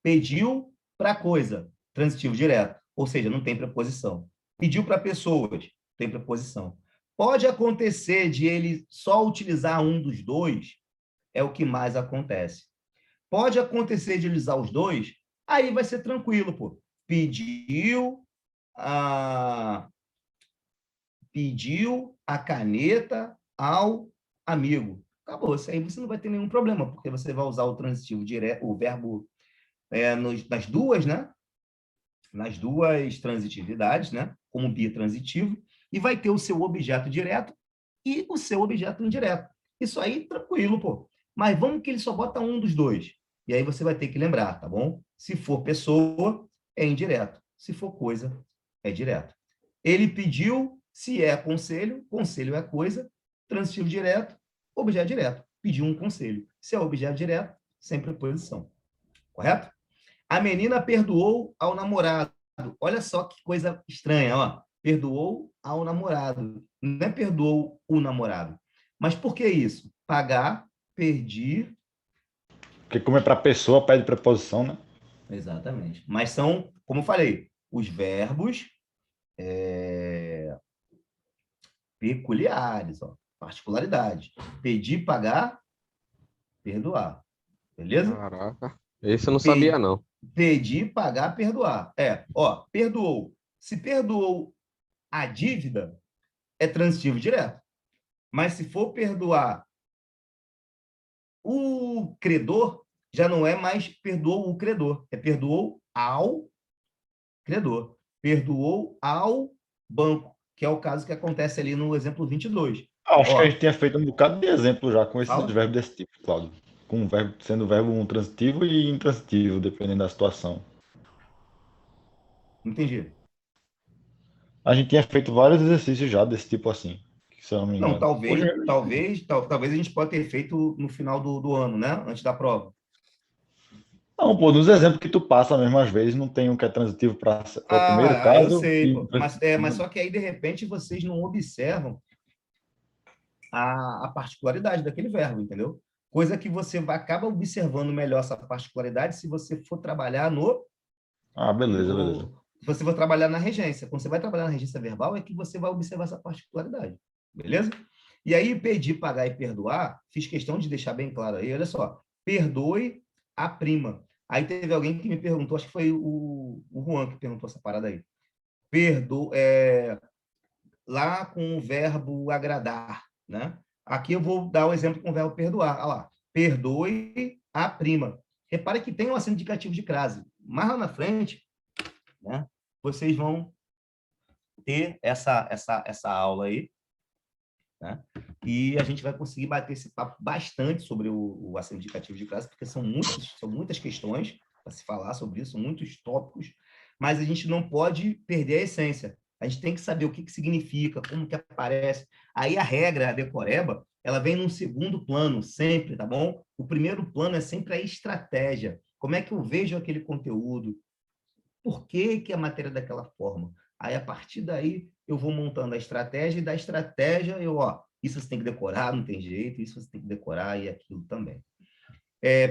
pediu para coisa, transitivo direto, ou seja, não tem preposição. Pediu para pessoas, tem preposição. Pode acontecer de ele só utilizar um dos dois, é o que mais acontece. Pode acontecer de ele usar os dois, aí vai ser tranquilo, Pediu a caneta ao amigo. Acabou. Isso aí você não vai ter nenhum problema, porque você vai usar o transitivo direto, o verbo nas duas, né? Nas duas transitividades, né? Como bitransitivo, e vai ter o seu objeto direto e o seu objeto indireto. Isso aí, tranquilo, Mas vamos que ele só bota um dos dois. E aí você vai ter que lembrar, tá bom? Se for pessoa, é indireto. Se for coisa, é direto. Ele pediu, se é conselho, conselho é coisa, transitivo direto, objeto direto. Pediu um conselho. Se é objeto direto, sem preposição. Correto? A menina perdoou ao namorado. Olha só que coisa estranha, ó. Perdoou ao namorado. Não é perdoou o namorado. Mas por que isso? Pagar, pedir. Porque como é para pessoa, pede preposição, né? Exatamente. Mas são, como eu falei, os verbos peculiares, ó, particularidades. Pedir, pagar, perdoar. Beleza? Caraca. Esse eu não Pe- sabia, não. Pedir, pagar, perdoar. Ó, perdoou. Se perdoou a dívida, é transitivo direto. Mas se for perdoar o credor, já não é mais perdoou o credor, é perdoou ao credor. Perdoou ao banco, que é o caso que acontece ali no exemplo 22. Acho que a Ó, gente tinha feito um bocado de exemplo já com esses fala? verbos desse tipo, Claudio. Com o verbo, sendo o verbo transitivo e intransitivo, dependendo da situação. Entendi. A gente tinha feito vários exercícios já desse tipo assim, se eu não me Não, engano. Hoje talvez a gente pode ter feito no final do ano, né? Antes da prova. não, pô, nos exemplos que tu passa mesmo, às vezes, não tem um que é transitivo para o primeiro Eu caso sei, e pô. Mas intransitivo. só que aí, de repente, vocês não observam a particularidade daquele verbo, entendeu? Coisa que você acaba observando melhor essa particularidade se você for trabalhar Ah, beleza, beleza. no se você for trabalhar na regência. Quando você vai trabalhar na regência verbal, é que você vai observar essa particularidade. Beleza? E aí, pedir, pagar e perdoar, fiz questão de deixar bem claro aí, olha só, perdoe a prima. Aí teve alguém que me perguntou, acho que foi o Juan que perguntou essa parada aí. Lá com o verbo agradar, né? Aqui eu vou dar o exemplo com o verbo perdoar. Olha lá, perdoe a prima. Repare que tem um acento indicativo de crase. Mais lá na frente, né, vocês vão ter essa aula aí, né? E a gente vai conseguir bater esse papo bastante sobre o acento indicativo de crase, porque são muitas questões para se falar sobre isso, são muitos tópicos, mas a gente não pode perder a essência. A gente tem que saber o que significa, como que aparece. Aí a regra, a decoreba, ela vem num segundo plano, sempre, tá bom? O primeiro plano é sempre a estratégia. Como é que eu vejo aquele conteúdo? Por que que a matéria é daquela forma? Aí, a partir daí, eu vou montando a estratégia, e da estratégia, isso você tem que decorar, não tem jeito, isso você tem que decorar, e aquilo também.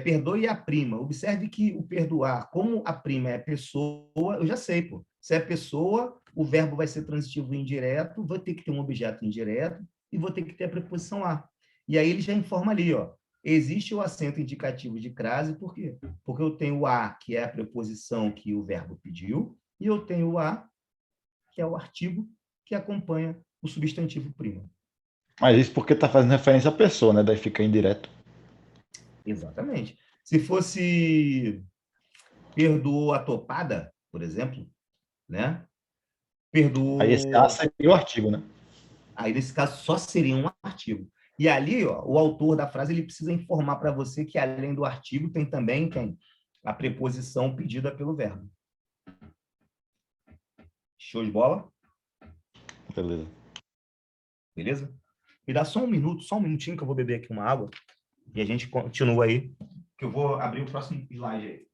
Perdoe a prima. Observe que o perdoar, como a prima é pessoa, eu já sei, pô. Se é pessoa, o verbo vai ser transitivo indireto, vou ter que ter um objeto indireto e vou ter que ter a preposição a. E aí ele já informa ali, ó. Existe o acento indicativo de crase, por quê? Porque eu tenho o a, que é a preposição que o verbo pediu, e eu tenho o a, que é o artigo que acompanha o substantivo prima. Mas isso porque tá fazendo referência à pessoa, né? Daí fica indireto. Exatamente. Se fosse perdoou a topada, por exemplo, né? Aí esse A Perdoou. seria o artigo, né? Aí, nesse caso, só seria um artigo. E ali, ó, o autor da frase ele precisa informar para você que, além do artigo, tem a preposição pedida pelo verbo. Show de bola? Beleza. Beleza? Me dá só um minuto, só um minutinho que eu vou beber aqui uma água e a gente continua aí, que eu vou abrir o próximo slide aí.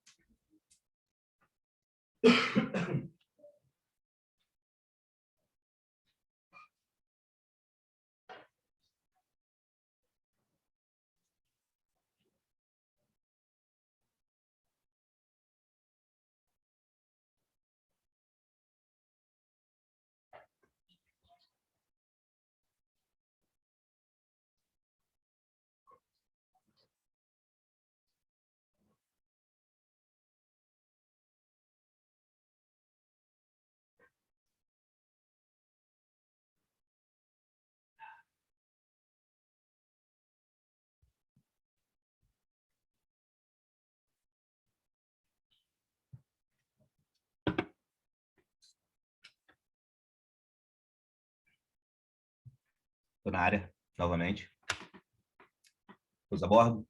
Estou na área, novamente. Todos a bordo?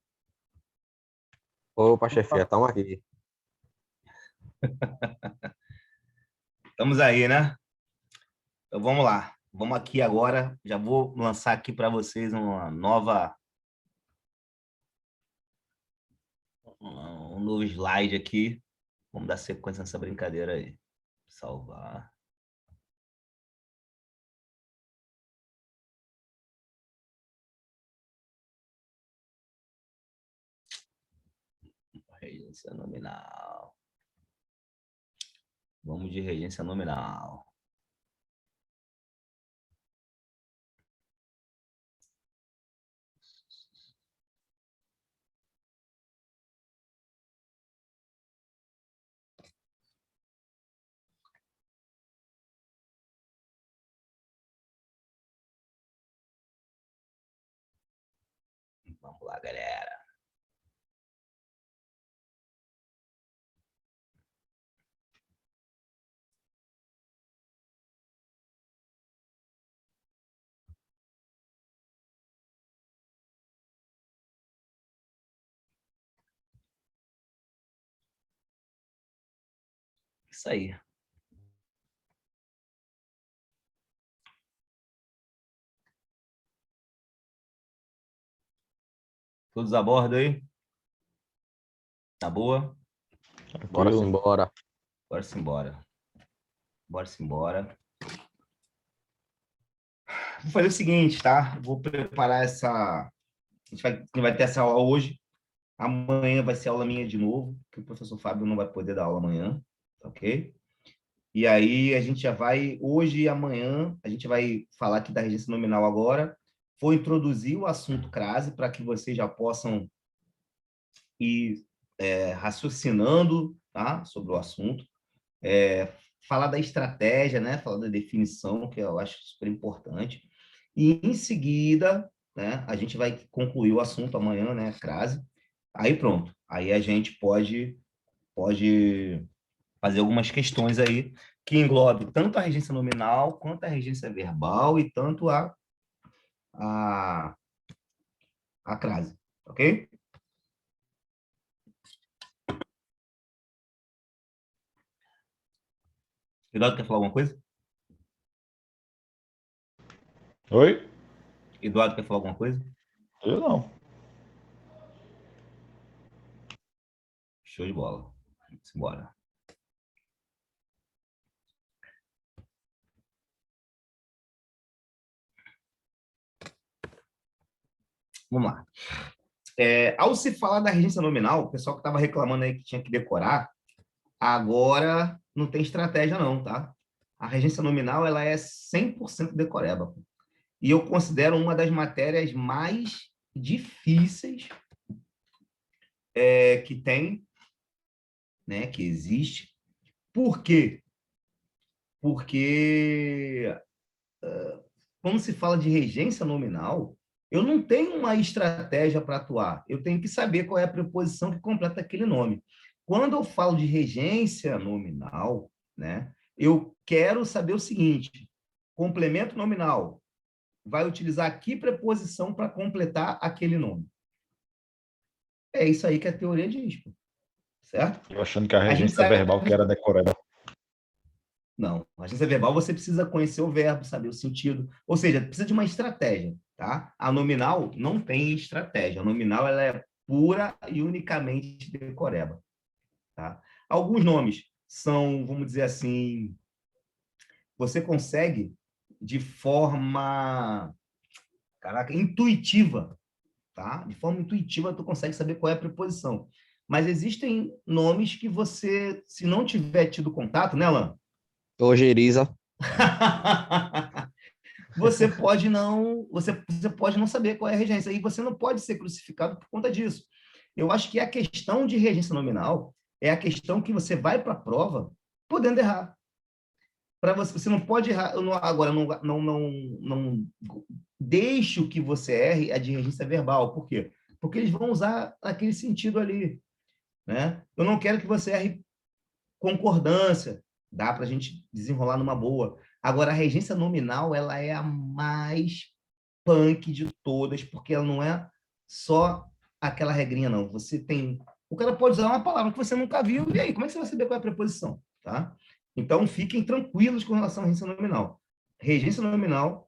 Opa, chefia, estamos aqui. Estamos aí, né? Então vamos lá. Vamos aqui agora. Já vou lançar aqui para vocês um novo slide aqui. Vamos dar sequência nessa brincadeira aí. Salvar. Regência nominal. Vamos de regência nominal. Vamos lá, galera. Isso aí. Todos a bordo aí? Tá boa? Bora simbora. Bora simbora. Bora simbora. Vou fazer o seguinte, tá? Vou preparar essa... A gente vai ter essa aula hoje. Amanhã vai ser aula minha de novo, que o professor Fábio não vai poder dar aula amanhã, ok? E aí a gente já vai, hoje e amanhã, a gente vai falar aqui da regência nominal agora. Vou introduzir o assunto crase para que vocês já possam ir raciocinando, tá? Sobre o assunto. Falar da estratégia, né? Falar da definição, que eu acho super importante. E em seguida, né, a gente vai concluir o assunto amanhã, né? Crase. Aí pronto. Aí a gente pode fazer algumas questões aí que englobe tanto a regência nominal quanto a regência verbal e tanto a crase, ok? Eduardo, quer falar alguma coisa? Oi? Eduardo, quer falar alguma coisa? Eu não. Show de bola. Vamos embora. Vamos lá. Ao se falar da regência nominal, o pessoal que estava reclamando aí que tinha que decorar, agora não tem estratégia não, tá? A regência nominal, ela é 100% decoreba. E eu considero uma das matérias mais difíceis que tem, né, que existe. Por quê? Porque quando se fala de regência nominal, eu não tenho uma estratégia para atuar, eu tenho que saber qual é a preposição que completa aquele nome. Quando eu falo de regência nominal, né, eu quero saber o seguinte: complemento nominal vai utilizar que preposição para completar aquele nome? É isso aí que a teoria diz, certo? Eu achando que a A gente regência sabe... verbal que era decorada. Não, a agência verbal você precisa conhecer o verbo, saber o sentido, ou seja, precisa de uma estratégia, tá? A nominal não tem estratégia, a nominal ela é pura e unicamente decoreba, tá? Alguns nomes são, vamos dizer assim, você consegue de forma, caraca, intuitiva, tá? De forma intuitiva tu consegue saber qual é a preposição. Mas existem nomes que você, se não tiver tido contato, né, Alan? Ojeriza. Você pode não saber qual é a regência, e você não pode ser crucificado por conta disso. Eu acho que a questão de regência nominal é a questão que você vai para a prova podendo errar. Para você não pode errar. Agora, não deixe o que você erre a de regência verbal. Por quê? Porque eles vão usar aquele sentido ali, né? Eu não quero que você erre concordância, dá para a gente desenrolar numa boa. Agora, a regência nominal, ela é a mais punk de todas, porque ela não é só aquela regrinha, não. Você tem... O cara pode usar uma palavra que você nunca viu, e aí, como é que você vai saber qual é a preposição? Tá? Então, fiquem tranquilos com relação à regência nominal. Regência nominal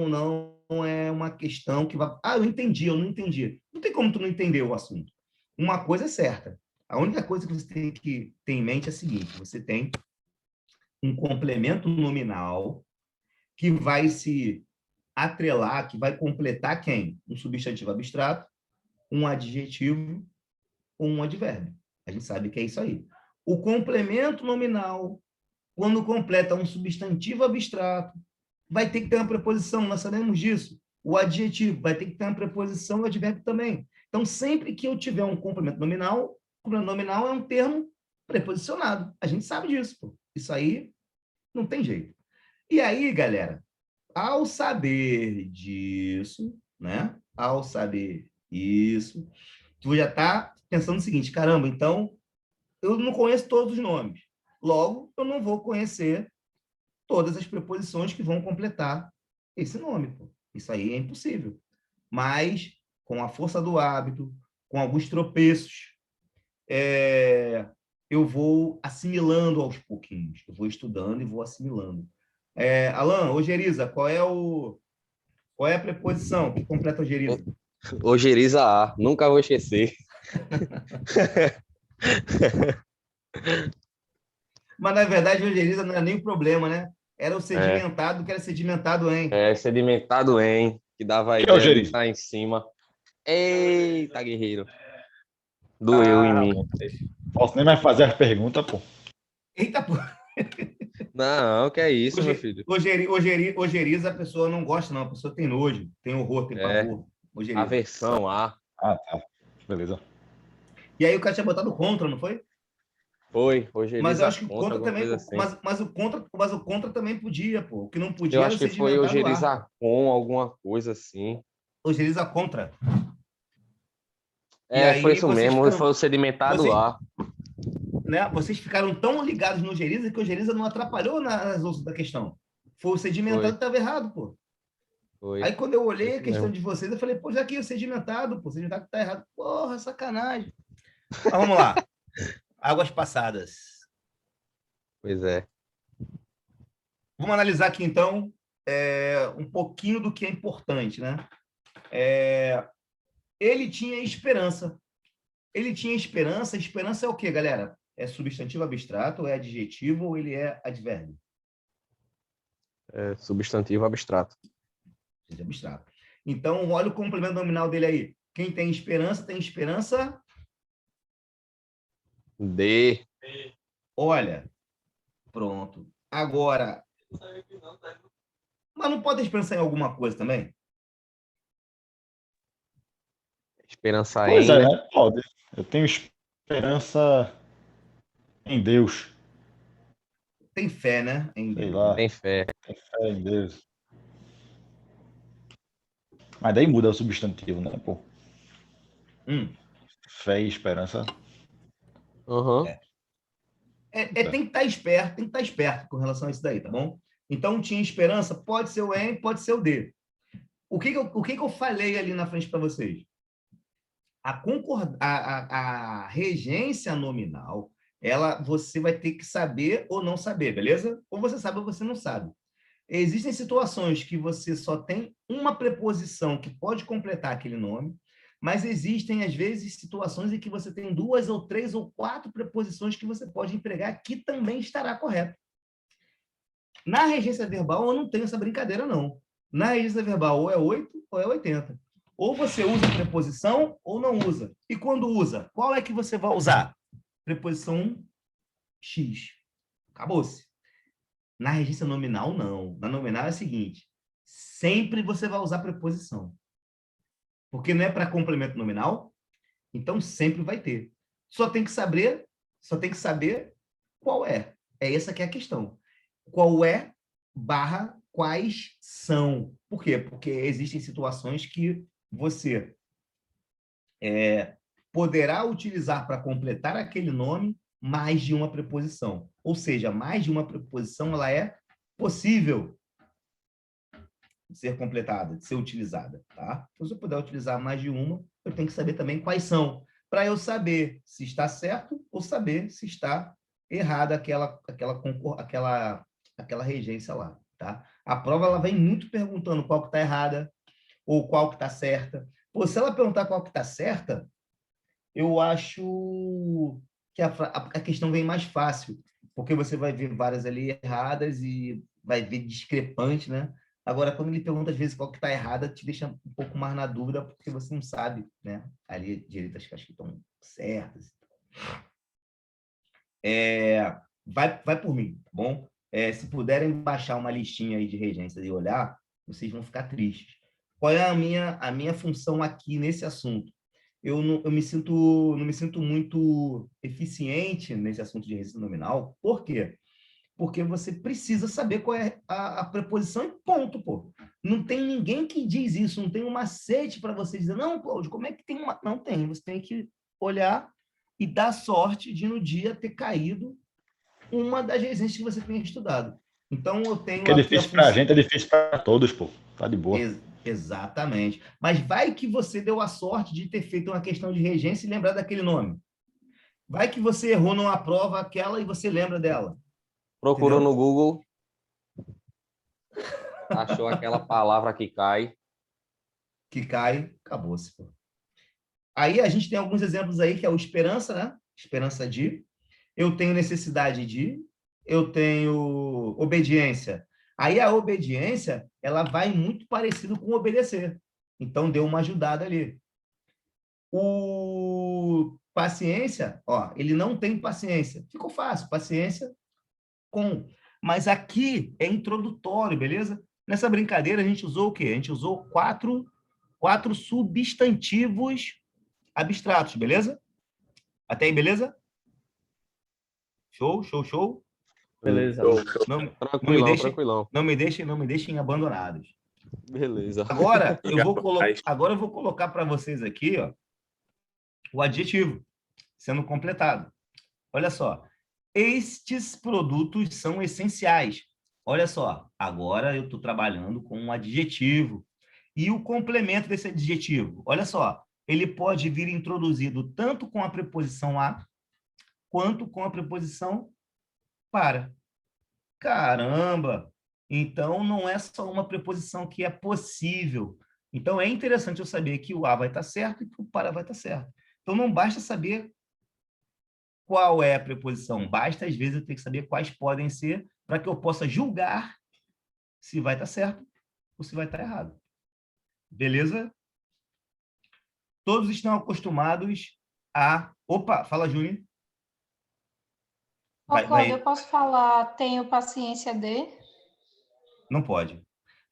não é uma questão que vai... eu entendi, eu não entendi. Não tem como tu não entender o assunto. Uma coisa é certa. A única coisa que você tem que ter em mente é a seguinte: você tem um complemento nominal que vai se atrelar, que vai completar quem? Um substantivo abstrato, um adjetivo ou um advérbio. A gente sabe que é isso aí. O complemento nominal, quando completa um substantivo abstrato, vai ter que ter uma preposição, nós sabemos disso. O adjetivo vai ter que ter uma preposição e o advérbio também. Então, sempre que eu tiver um complemento nominal, complemento nominal é um termo preposicionado. A gente sabe disso, pô. Isso aí não tem jeito. E aí, galera, ao saber disso, né, ao saber. Isso. Tu já está pensando o seguinte, caramba, então eu não conheço todos os nomes. Logo, eu não vou conhecer todas as preposições que vão completar esse nome. Pô. Isso aí é impossível. Mas, com a força do hábito, com alguns tropeços, eu vou assimilando aos pouquinhos. Eu vou estudando e vou assimilando. Alan, ojeriza, qual é a preposição que completa ojeriza? Ojeriza A, nunca vou esquecer. Mas, na verdade, ojeriza não era nem o problema, né? Era o sedimentado, que era sedimentado em. Sedimentado em, que dava a ideia de estar em cima. Eita, guerreiro. Doeu em mim. Posso nem mais fazer as perguntas, pô. Eita, pô. Não, que é isso, meu filho. Ojeriza, a pessoa não gosta, não. A pessoa tem nojo, tem horror, tem pavor. Ojeriza. Aversão a. Ah, tá. Beleza. E aí o cara tinha botado contra, não foi? Foi, ojeriza. Mas eu acho que o contra também. Assim. Mas o contra também podia, pô. O que não podia eu era acho que foi ojeriza com alguma coisa assim. Ojeriza contra. Foi isso mesmo, foi o sedimentado lá. Né, vocês ficaram tão ligados no ojeriza que o ojeriza não atrapalhou nas outras da questão. Foi o sedimentado que estava errado, pô. Foi. Aí quando eu olhei a questão de vocês, eu falei, pô, já que o sedimentado, pô, o sedimentado está errado. Porra, sacanagem. Mas vamos lá. Águas passadas. Pois é. Vamos analisar aqui, então, um pouquinho do que é importante, né? Ele tinha esperança. Ele tinha esperança. Esperança é o quê, galera? É substantivo abstrato, é adjetivo ou ele é advérbio? É substantivo abstrato. Abstrato. Então, olha o complemento nominal dele aí. Quem tem esperança D. Olha, pronto. Agora, mas não pode ter esperança em alguma coisa também? Esperança pois em... né? Pode. Eu tenho esperança em Deus. Tem fé, né? Em Sei Deus. lá. Tem fé. Tem fé em Deus. Mas daí muda o substantivo, né, pô? Fé e esperança. Uhum. Tem que estar esperto com relação a isso daí, tá bom? Então, tinha esperança, pode ser o em, pode ser o D. O que eu falei ali na frente para vocês? A regência nominal, você vai ter que saber ou não saber, beleza? Ou você sabe ou você não sabe. Existem situações que você só tem uma preposição que pode completar aquele nome, mas existem, às vezes, situações em que você tem 2 ou 3 ou 4 preposições que você pode empregar que também estará correto. Na regência verbal, eu não tenho essa brincadeira, não. Na regência verbal, ou é 8 ou é 80. Ou você usa preposição ou não usa. E quando usa, qual é que você vai usar? Preposição X. Acabou-se. Na regência nominal, não. Na nominal é o seguinte, sempre você vai usar preposição. Porque não é para complemento nominal, então sempre vai ter. Só tem que saber qual é. É essa que é a questão. Qual é / quais são. Por quê? Porque existem situações que você poderá utilizar para completar aquele nome mais de uma preposição. Ou seja, mais de uma preposição ela é possível de ser completada, de ser utilizada. Tá? Então, se eu puder utilizar mais de uma, eu tenho que saber também quais são, para eu saber se está certo ou saber se está errada aquela regência lá. Tá? A prova ela vem muito perguntando qual que está errada ou qual que está certa. Pô, se ela perguntar qual que está certa, eu acho que a questão vem mais fácil, porque você vai ver várias ali erradas e vai ver discrepante, né? Agora, quando ele pergunta, às vezes, qual que está errada, te deixa um pouco mais na dúvida, porque você não sabe, né? Ali, direitas que acho que estão certas. Vai por mim, tá bom? Se puderem baixar uma listinha aí de regências e olhar, vocês vão ficar tristes. Qual é a minha função aqui nesse assunto? Eu não me sinto muito eficiente nesse assunto de regência nominal. Por quê? porque você precisa saber qual é a preposição e ponto, pô. Não tem ninguém que diz isso, não tem um macete para você dizer, não, Cláudio, como é que tem uma... Não tem, você tem que olhar e dar sorte de no dia ter caído uma das regências que você tenha estudado. Então, eu tenho... Que é difícil para a gente, é difícil para todos, pô. Tá de boa. Exatamente. Mas vai que você deu a sorte de ter feito uma questão de regência e lembrar daquele nome. Vai que você errou numa prova aquela e você lembra dela. Procurou Entendeu? no Google, achou aquela palavra que cai. Que cai, acabou-se. Pô. Aí a gente tem alguns exemplos aí, que é o esperança, né? Esperança de. Eu tenho necessidade de. Eu tenho obediência. Aí a obediência, ela vai muito parecido com obedecer. Então, deu uma ajudada ali. O paciência, ó, ele não tem paciência. Ficou fácil, paciência com. Mas aqui é introdutório, beleza? Nessa brincadeira, a gente usou o quê? A gente usou quatro substantivos abstratos, beleza? Até aí, beleza? Show, show, show. Beleza. Tranquilão. Não me deixem abandonados. Beleza. Agora eu vou colocar para vocês aqui, ó, o adjetivo sendo completado. Olha só. Estes produtos são essenciais. Olha só, agora eu estou trabalhando com um adjetivo. E o complemento desse adjetivo? Olha só, ele pode vir introduzido tanto com a preposição a, quanto com a preposição para. Caramba! Então, não é só uma preposição que é possível. Então, é interessante eu saber que o a vai estar certo e que o para vai estar certo. Então, não basta saber qual é a preposição. Basta, às vezes, eu ter que saber quais podem ser para que eu possa julgar se vai estar certo ou se vai estar errado. Beleza? Todos estão acostumados a... Opa, fala, Júnior. Cláudio, eu posso falar tenho paciência de? Não pode.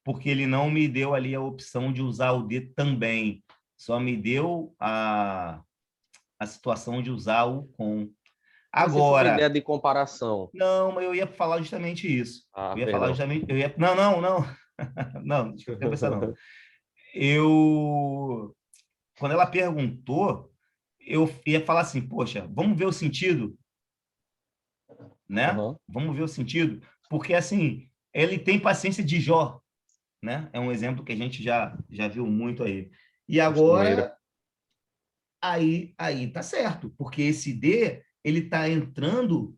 Porque ele não me deu ali a opção de usar o de também. Só me deu a situação de usar o com. Agora... ideia de comparação. Não, mas eu ia falar justamente isso. Eu ia falar justamente... Não. Não, deixa eu pensar, não. Quando ela perguntou, eu ia falar assim, poxa, vamos ver o sentido? Né? Uhum. Vamos ver o sentido? Porque, assim, ele tem paciência de Jó, né? É um exemplo que a gente já viu muito aí. E agora, aí tá certo, porque esse D, ele está entrando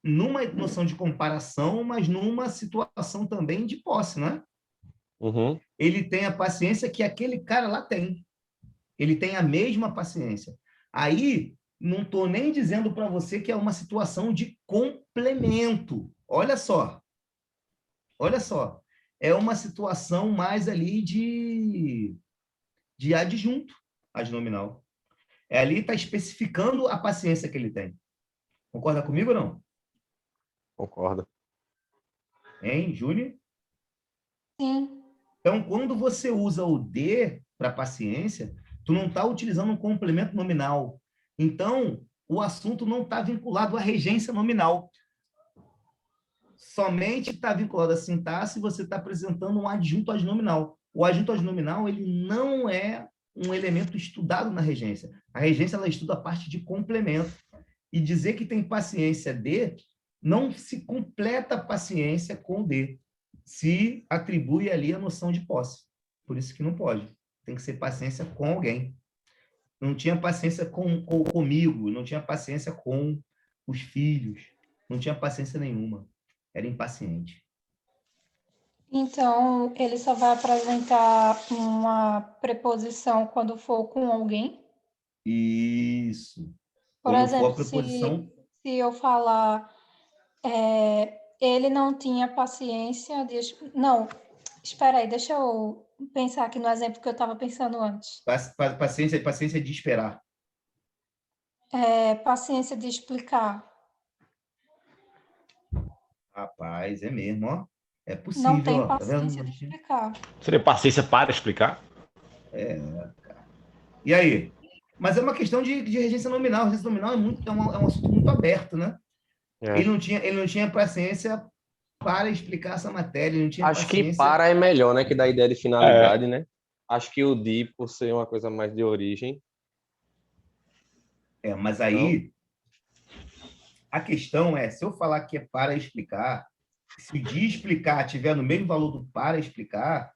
numa noção de comparação, mas numa situação também de posse, né? Uhum. Ele tem a paciência que aquele cara lá tem. Ele tem a mesma paciência. Aí, não estou nem dizendo para você que é uma situação de complemento. Olha só. É uma situação mais ali de adjunto adnominal. Ali está especificando a paciência que ele tem. Concorda comigo ou não? Concordo. Hein, Júnior? Sim. Então, quando você usa o de para paciência, tu não está utilizando um complemento nominal. Então, o assunto não está vinculado à regência nominal. Somente está vinculado à sintaxe se você está apresentando um adjunto adnominal. O adjunto adnominal, ele não é um elemento estudado na regência. A regência, ela estuda a parte de complemento. E dizer que tem paciência de, não se completa a paciência com de. Se atribui ali a noção de posse. Por isso que não pode. Tem que ser paciência com alguém. Não tinha paciência comigo, não tinha paciência com os filhos, não tinha paciência nenhuma. Era impaciente. Então, ele só vai apresentar uma preposição quando for com alguém? Isso. Por Quando exemplo, for a preposição... se eu falar, ele não tinha paciência de... Não, espera aí, deixa eu pensar aqui no exemplo que eu estava pensando antes. Paciência de esperar. Paciência de explicar. Rapaz, é mesmo, ó. É possível, Não tem ó. paciência Tá de explicar. Seria paciência para explicar? Cara. E aí? Mas é uma questão de regência nominal. A regência nominal é um assunto muito aberto, né? É. Ele não tinha paciência para explicar essa matéria, ele não tinha Acho que paciência. para é melhor, né? Que dá ideia de finalidade, né? Acho que o de, por ser uma coisa mais de origem. Mas aí a questão é, se eu falar que é para explicar, se o de explicar tiver no mesmo valor do para explicar,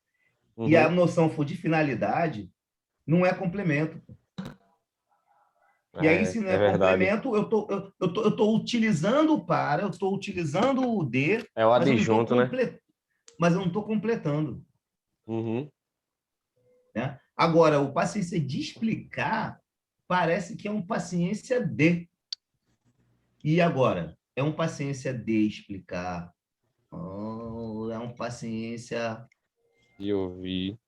e a noção for de finalidade, não é complemento. E aí, se não é complemento, eu tô utilizando o para, eu estou utilizando o de, é o adjunto, né? Mas eu não estou completando. Uhum. Né? Agora, o paciência de explicar parece que é um paciência de. E agora? É um paciência de explicar? Ou é um paciência... De ouvir.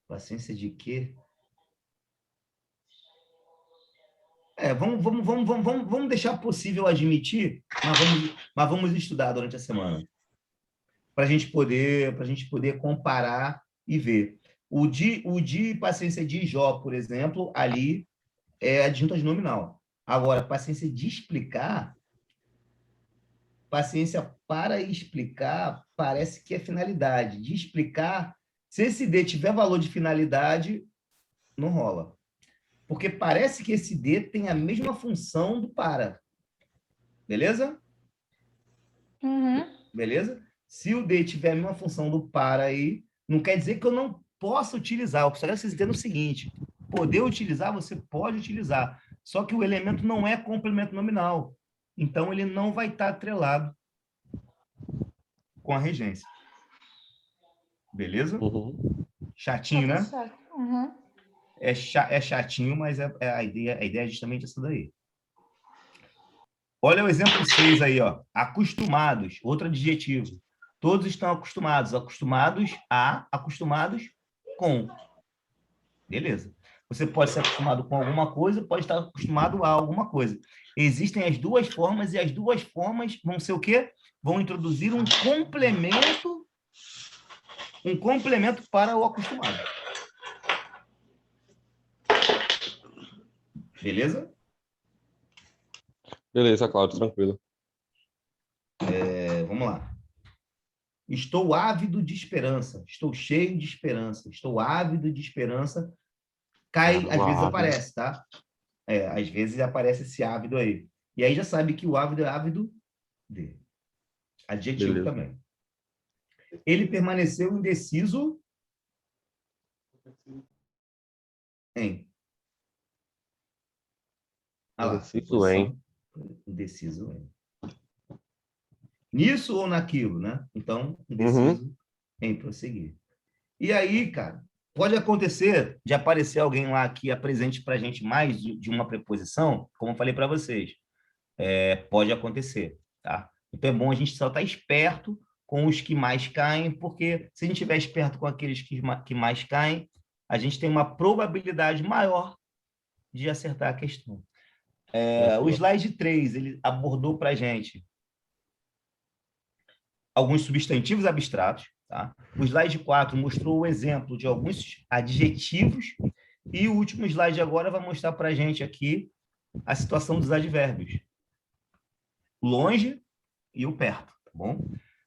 Paciência de quê? Vamos deixar possível admitir, mas vamos estudar durante a semana. Para a gente poder comparar e ver. O de paciência de Jó, por exemplo, ali é adjunto nominal. Agora, paciência de explicar, paciência para explicar, parece que é finalidade. De explicar, se esse D tiver valor de finalidade, não rola. Porque parece que esse D tem a mesma função do para. Beleza? Uhum. Beleza? Se o D tiver a mesma função do para aí, não quer dizer que eu não possa utilizar. Eu só quero que vocês entendam o seguinte: poder utilizar, você pode utilizar. Só que o elemento não é complemento nominal. Então, ele não vai estar atrelado com a regência. Beleza? Uhum. Chatinho, né? Uhum. É chatinho, mas a ideia é justamente essa daí. Olha o exemplo 6 aí, ó. Acostumados, outro adjetivo. Todos estão acostumados. Acostumados a, acostumados com. Beleza. Você pode ser acostumado com alguma coisa, pode estar acostumado a alguma coisa. Existem as duas formas, e as duas formas vão ser o quê? Vão introduzir um complemento para o acostumado. Beleza? Beleza, Cláudio, tranquilo. Vamos lá. Estou ávido de esperança. Estou cheio de esperança. Estou ávido de esperança. Cai, às vezes aparece, tá? Às vezes aparece esse ávido aí. E aí já sabe que o ávido é ávido de. Adjetivo Beleza. também. Ele permaneceu indeciso em. Indeciso em. Indeciso em. Nisso ou naquilo, né? Então, indeciso em prosseguir. E aí, cara, pode acontecer de aparecer alguém lá que apresente para a gente mais de uma preposição, como eu falei para vocês. Pode acontecer, tá? Então é bom a gente só estar esperto com os que mais caem, porque se a gente estiver esperto com aqueles que mais caem, a gente tem uma probabilidade maior de acertar a questão. O slide 3, ele abordou para a gente alguns substantivos abstratos, tá? O slide 4 mostrou o exemplo de alguns adjetivos, e o último slide agora vai mostrar para a gente aqui a situação dos advérbios. Longe e o perto, tá bom?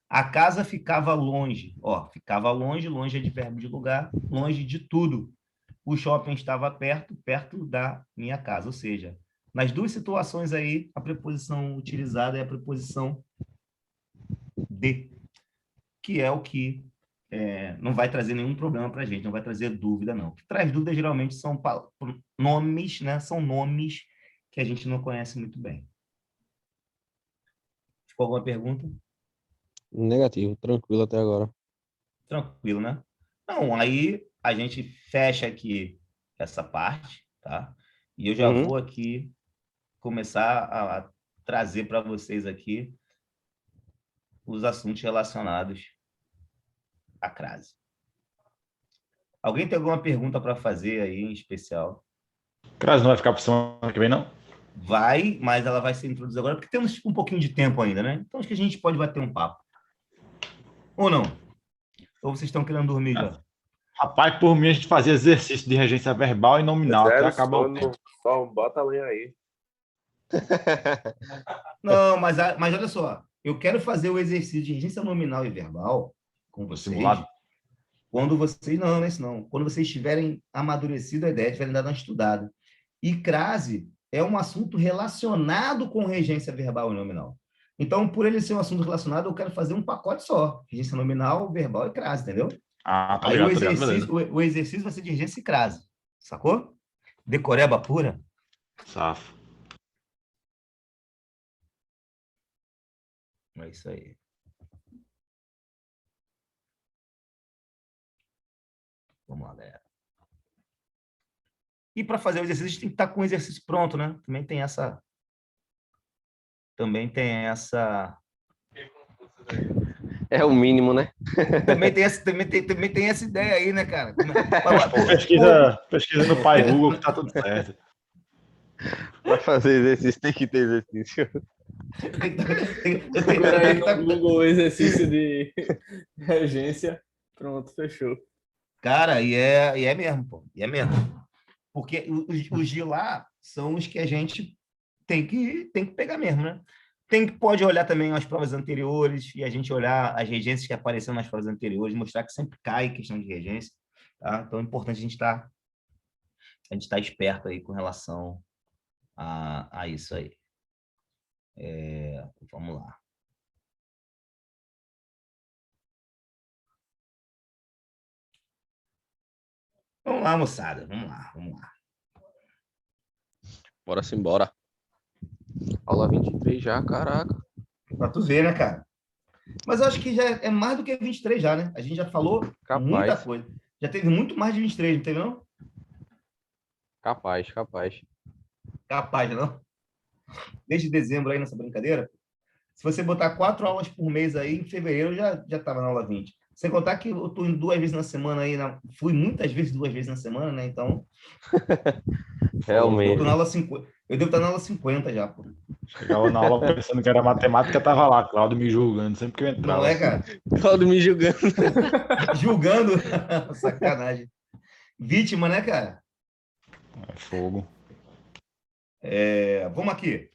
A casa ficava longe, ficava longe, longe é advérbio de lugar, longe de tudo. O shopping estava perto, perto da minha casa, ou seja, nas duas situações aí, a preposição utilizada é a preposição de, que é o que não vai trazer nenhum problema para a gente, não vai trazer dúvida, não. O que traz dúvida geralmente são nomes, né? São nomes que a gente não conhece muito bem. Ficou alguma pergunta? Negativo, tranquilo até agora. Tranquilo, né? Não, aí a gente fecha aqui essa parte, tá? E eu já vou aqui começar a trazer para vocês aqui os assuntos relacionados à crase. Alguém tem alguma pergunta para fazer aí em especial? Crase não vai ficar para semana que vem, não? Vai, mas ela vai ser introduzida agora, porque temos um pouquinho de tempo ainda, né? Então acho que a gente pode bater um papo. Ou não? Ou vocês estão querendo dormir já? Rapaz, por mim a gente fazia exercício de regência verbal e nominal, até Zero acabar o sono, tempo. só bota a lenha aí. Não, mas olha só, eu quero fazer o exercício de regência nominal e verbal com vocês. Simulado? Quando vocês. Não, não é isso não. Quando vocês tiverem amadurecido a ideia, tiverem dado uma estudada. E crase é um assunto relacionado com regência verbal e nominal. Então, por ele ser um assunto relacionado, eu quero fazer um pacote só. Regência nominal, verbal e crase, entendeu? Ah, tá Aí ligado, tá ligado, beleza. o exercício vai ser de regência e crase. Sacou? Decoreba pura. Safo. É isso aí. Vamos lá, galera. E para fazer o exercício, a gente tem que estar com o exercício pronto, né? Também tem essa. É o mínimo, né? Também tem essa ideia aí, né, cara? Pesquisa no pai Google que tá tudo certo. Para fazer exercício tem que ter exercício. Procura aí no Google exercício de regência. Pronto, fechou. Cara, e é mesmo, pô. E é mesmo. Porque os de lá são os que a gente tem que pegar mesmo, né? Pode olhar também as provas anteriores e a gente olhar as regências que apareceram nas provas anteriores, mostrar que sempre cai questão de regência, tá? Então é importante a gente estar esperto aí com relação a isso aí. Vamos lá. Vamos lá, moçada. Vamos lá. Bora simbora. Aula 23 já, caraca. Pra tu ver, né, cara? Mas eu acho que já é mais do que 23 já, né? A gente já falou muita coisa. Já teve muito mais de 23, não teve, não? Capaz. Capaz, não? Desde dezembro aí nessa brincadeira, se você botar 4 aulas por mês aí, em fevereiro já estava na aula 20. Sem contar que eu estou indo 2 vezes na semana aí, fui muitas vezes 2 vezes na semana, né? Então. Realmente. Eu devo estar na aula 50 já, pô. Chegava na aula pensando que era matemática, tava lá, Cláudio me julgando sempre que eu entrava. Não é, cara? Cláudio me julgando. Julgando? Sacanagem. Vítima, né, cara? É fogo. Vamos aqui.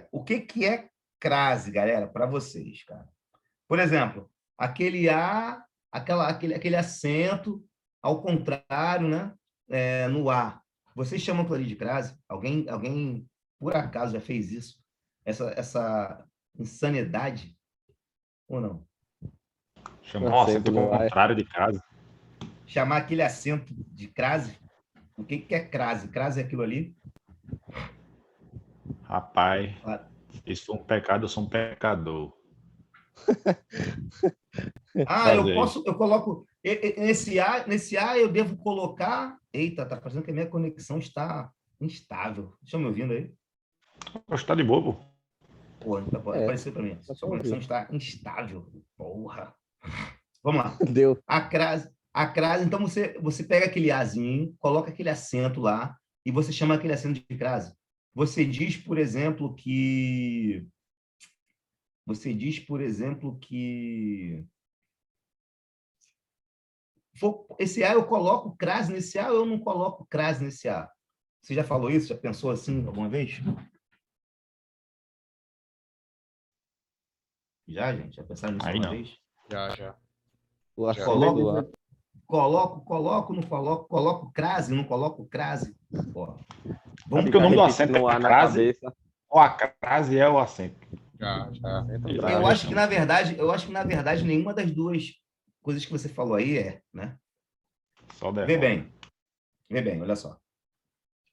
O que é crase, galera, para vocês, cara? Por exemplo, aquele A, aquele acento ao contrário, né? No A. Vocês chamam aquilo ali de crase? Alguém, por acaso, já fez isso? Essa insanidade? Ou não? Chamar o acento contrário de crase. Chamar aquele acento de crase? O que é crase? Crase é aquilo ali? Rapaz, isso foi um pecado, eu sou um pecador. Eu coloco. Nesse A eu devo colocar. Eita, tá parecendo que a minha conexão está instável. Estão me ouvindo aí? Está de boa, pô. Pô, tá bom. Apareceu para mim. Sua conexão está instável. Porra. Vamos lá. Deu. A crase, então você pega aquele Azinho, coloca aquele acento lá e você chama aquele acento de crase. Você diz, por exemplo, que esse A eu coloco crase nesse A ou eu não coloco crase nesse A? Você já falou isso? Já pensou assim alguma vez? Já, gente? Já pensaram nisso alguma vez? Já. Coloco, não coloco crase, não coloco crase. Ó. Vamos porque o nome do acento é crase, ou a crase é o acento? Já. Eu acho que, na verdade, nenhuma das duas coisas que você falou aí né? Só Vê bem, olha só.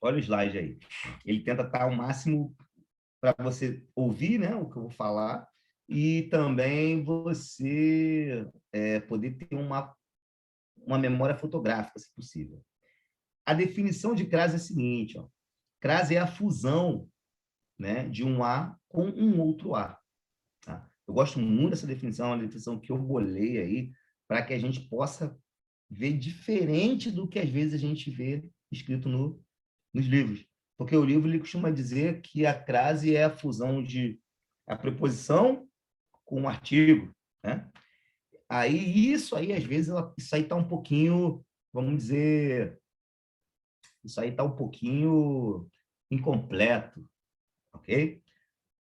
Olha o slide aí. Ele tenta estar ao máximo para você ouvir, né, o que eu vou falar e também você poder ter uma memória fotográfica, se possível. A definição de crase é a seguinte, ó. Crase é a fusão, né, de um A com um outro A. Tá? Eu gosto muito dessa definição, uma definição que eu bolei aí, para que a gente possa ver diferente do que às vezes a gente vê escrito nos livros. Porque o livro ele costuma dizer que a crase é a fusão de a preposição com o artigo, né? Aí, isso aí, às vezes, isso aí está um pouquinho, vamos dizer, isso aí está um pouquinho incompleto, ok?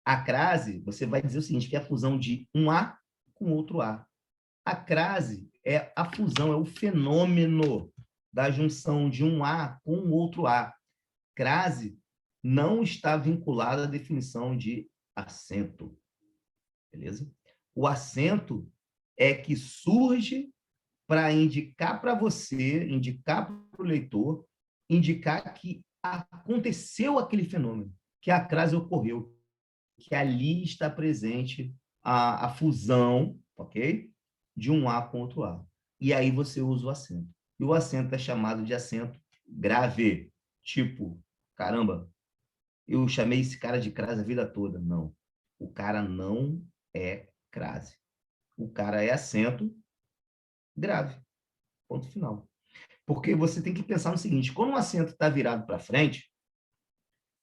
A crase, você vai dizer o seguinte, que é a fusão de um A com outro A. A crase é a fusão, é o fenômeno da junção de um A com outro A. Crase não está vinculada à definição de acento, beleza? O acento é que surge para indicar para você, indicar para o leitor, indicar que aconteceu aquele fenômeno, que a crase ocorreu, que ali está presente a fusão, ok? De um A com outro A. E aí você usa o acento. E o acento é chamado de acento grave. Tipo, caramba, eu chamei esse cara de crase a vida toda. Não. O cara não é crase. O cara é acento grave. Ponto final. Porque você tem que pensar no seguinte, quando um acento está virado para frente,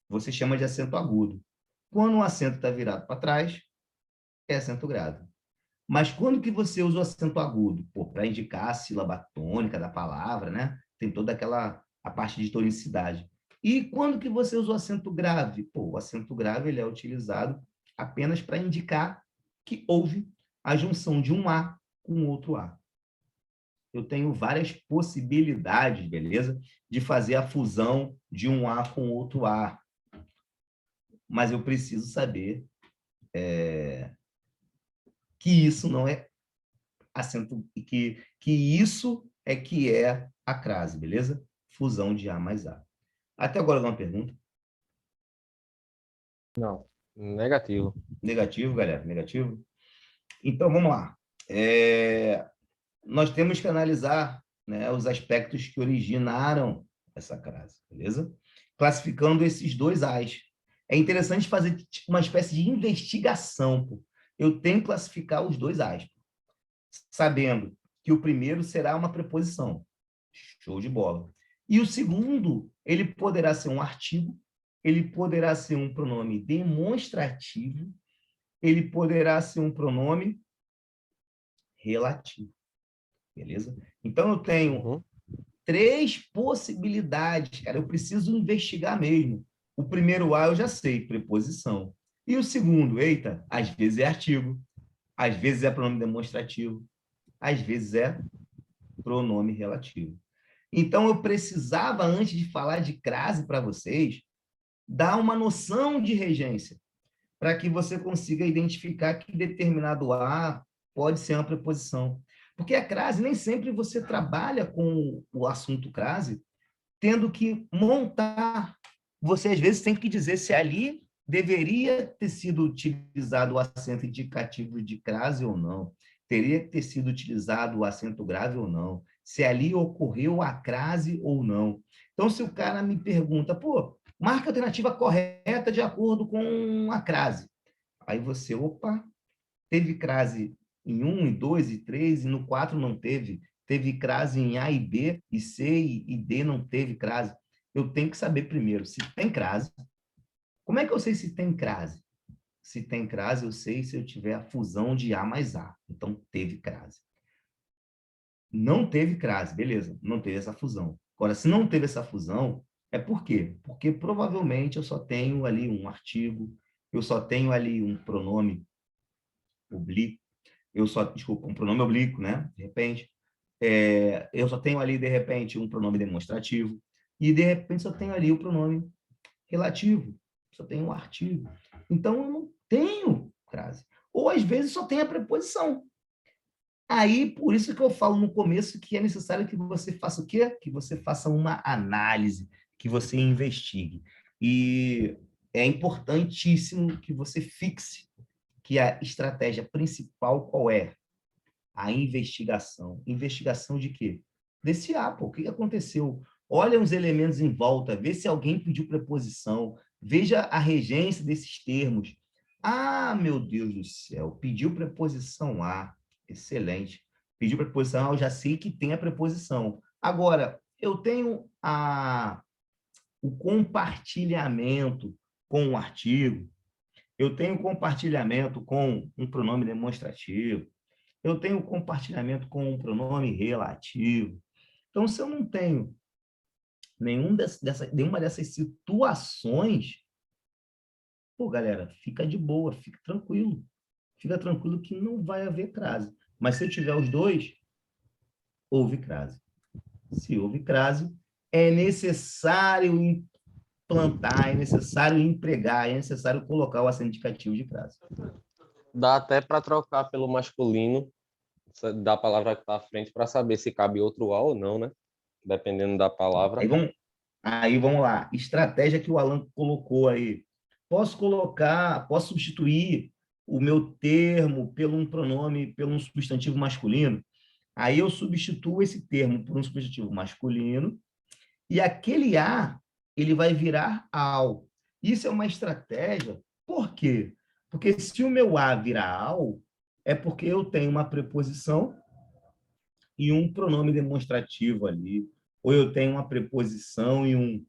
você chama de acento agudo. Quando um acento está virado para trás, é acento grave. Mas quando que você usa o acento agudo? Para indicar a sílaba tônica da palavra, né? Tem toda a parte de tonicidade. E quando que você usa o acento grave? O acento grave ele é utilizado apenas para indicar que houve a junção de um A com outro A. Eu tenho várias possibilidades, beleza? De fazer a fusão de um A com outro A. Mas eu preciso saber que isso não é acento, que isso é que é a crase, beleza? Fusão de A mais A. Até agora, alguma pergunta? Não. Negativo. Negativo, galera? Negativo? Então, vamos lá. Nós temos que analisar, né, os aspectos que originaram essa crase, beleza? Classificando esses dois As. É interessante fazer uma espécie de investigação. Pô. Eu tenho que classificar os dois As, pô, sabendo que o primeiro será uma preposição. Show de bola. E o segundo, ele poderá ser um artigo, ele poderá ser um pronome demonstrativo, ele poderá ser um pronome relativo. Beleza? Então, eu tenho três possibilidades, cara. Eu preciso investigar mesmo. O primeiro A eu já sei, preposição. E o segundo, eita, às vezes é artigo, às vezes é pronome demonstrativo, às vezes é pronome relativo. Então, eu precisava, antes de falar de crase para vocês, dar uma noção de regência, para que você consiga identificar que determinado A pode ser uma preposição. Porque a crase, nem sempre você trabalha com o assunto crase, tendo que montar. Você, às vezes, tem que dizer se ali deveria ter sido utilizado o acento indicativo de crase ou não, teria que ter sido utilizado o acento grave ou não, se ali ocorreu a crase ou não. Então, se o cara me pergunta, marca a alternativa correta de acordo com a crase. Aí você, opa, teve crase em 1, em 2 e 3, e no 4 não teve. Teve crase em A e B, e C e D não teve crase. Eu tenho que saber primeiro se tem crase. Como é que eu sei se tem crase? Se tem crase, eu sei se eu tiver a fusão de A mais A. Então, teve crase. Não teve crase, beleza, não teve essa fusão. Agora, se não teve essa fusão, é por quê? Porque provavelmente eu só tenho ali um artigo, eu só tenho ali um pronome oblíquo, um pronome oblíquo, né? De repente, eu só tenho ali, de repente, um pronome demonstrativo, e de repente só tenho ali o pronome relativo, só tenho um artigo. Então, eu não tenho crase. Ou, às vezes, só tem a preposição. Aí, por isso que eu falo no começo que é necessário que você faça o quê? Que você faça uma análise, que você investigue. E é importantíssimo que você fixe que a estratégia principal qual é? A investigação. Investigação de quê? Desse A, o que aconteceu? Olha os elementos em volta, vê se alguém pediu preposição, veja a regência desses termos. Ah, meu Deus do céu, pediu preposição A. Excelente. Pediu preposição A, eu já sei que tem a preposição. Agora, eu tenho o compartilhamento com o artigo, eu tenho compartilhamento com um pronome demonstrativo, eu tenho compartilhamento com um pronome relativo. Então, se eu não tenho nenhuma dessas situações, pô, galera, fica de boa, fica tranquilo. Fica tranquilo que não vai haver crase. Mas se eu tiver os dois, houve crase. Se houve crase, é necessário implantar, é necessário empregar, é necessário colocar o acento indicativo de crase. Dá até para trocar pelo masculino da palavra que está à frente para saber se cabe outro A ou não, né? Dependendo da palavra. Aí vamos lá. Estratégia que o Alan colocou aí. Posso substituir o meu termo pelo um pronome, pelo um substantivo masculino. Aí eu substituo esse termo por um substantivo masculino e aquele A, ele vai virar ao. Isso é uma estratégia. Por quê? Porque se o meu A virar ao, é porque eu tenho uma preposição e um pronome demonstrativo ali. Ou eu tenho uma preposição e um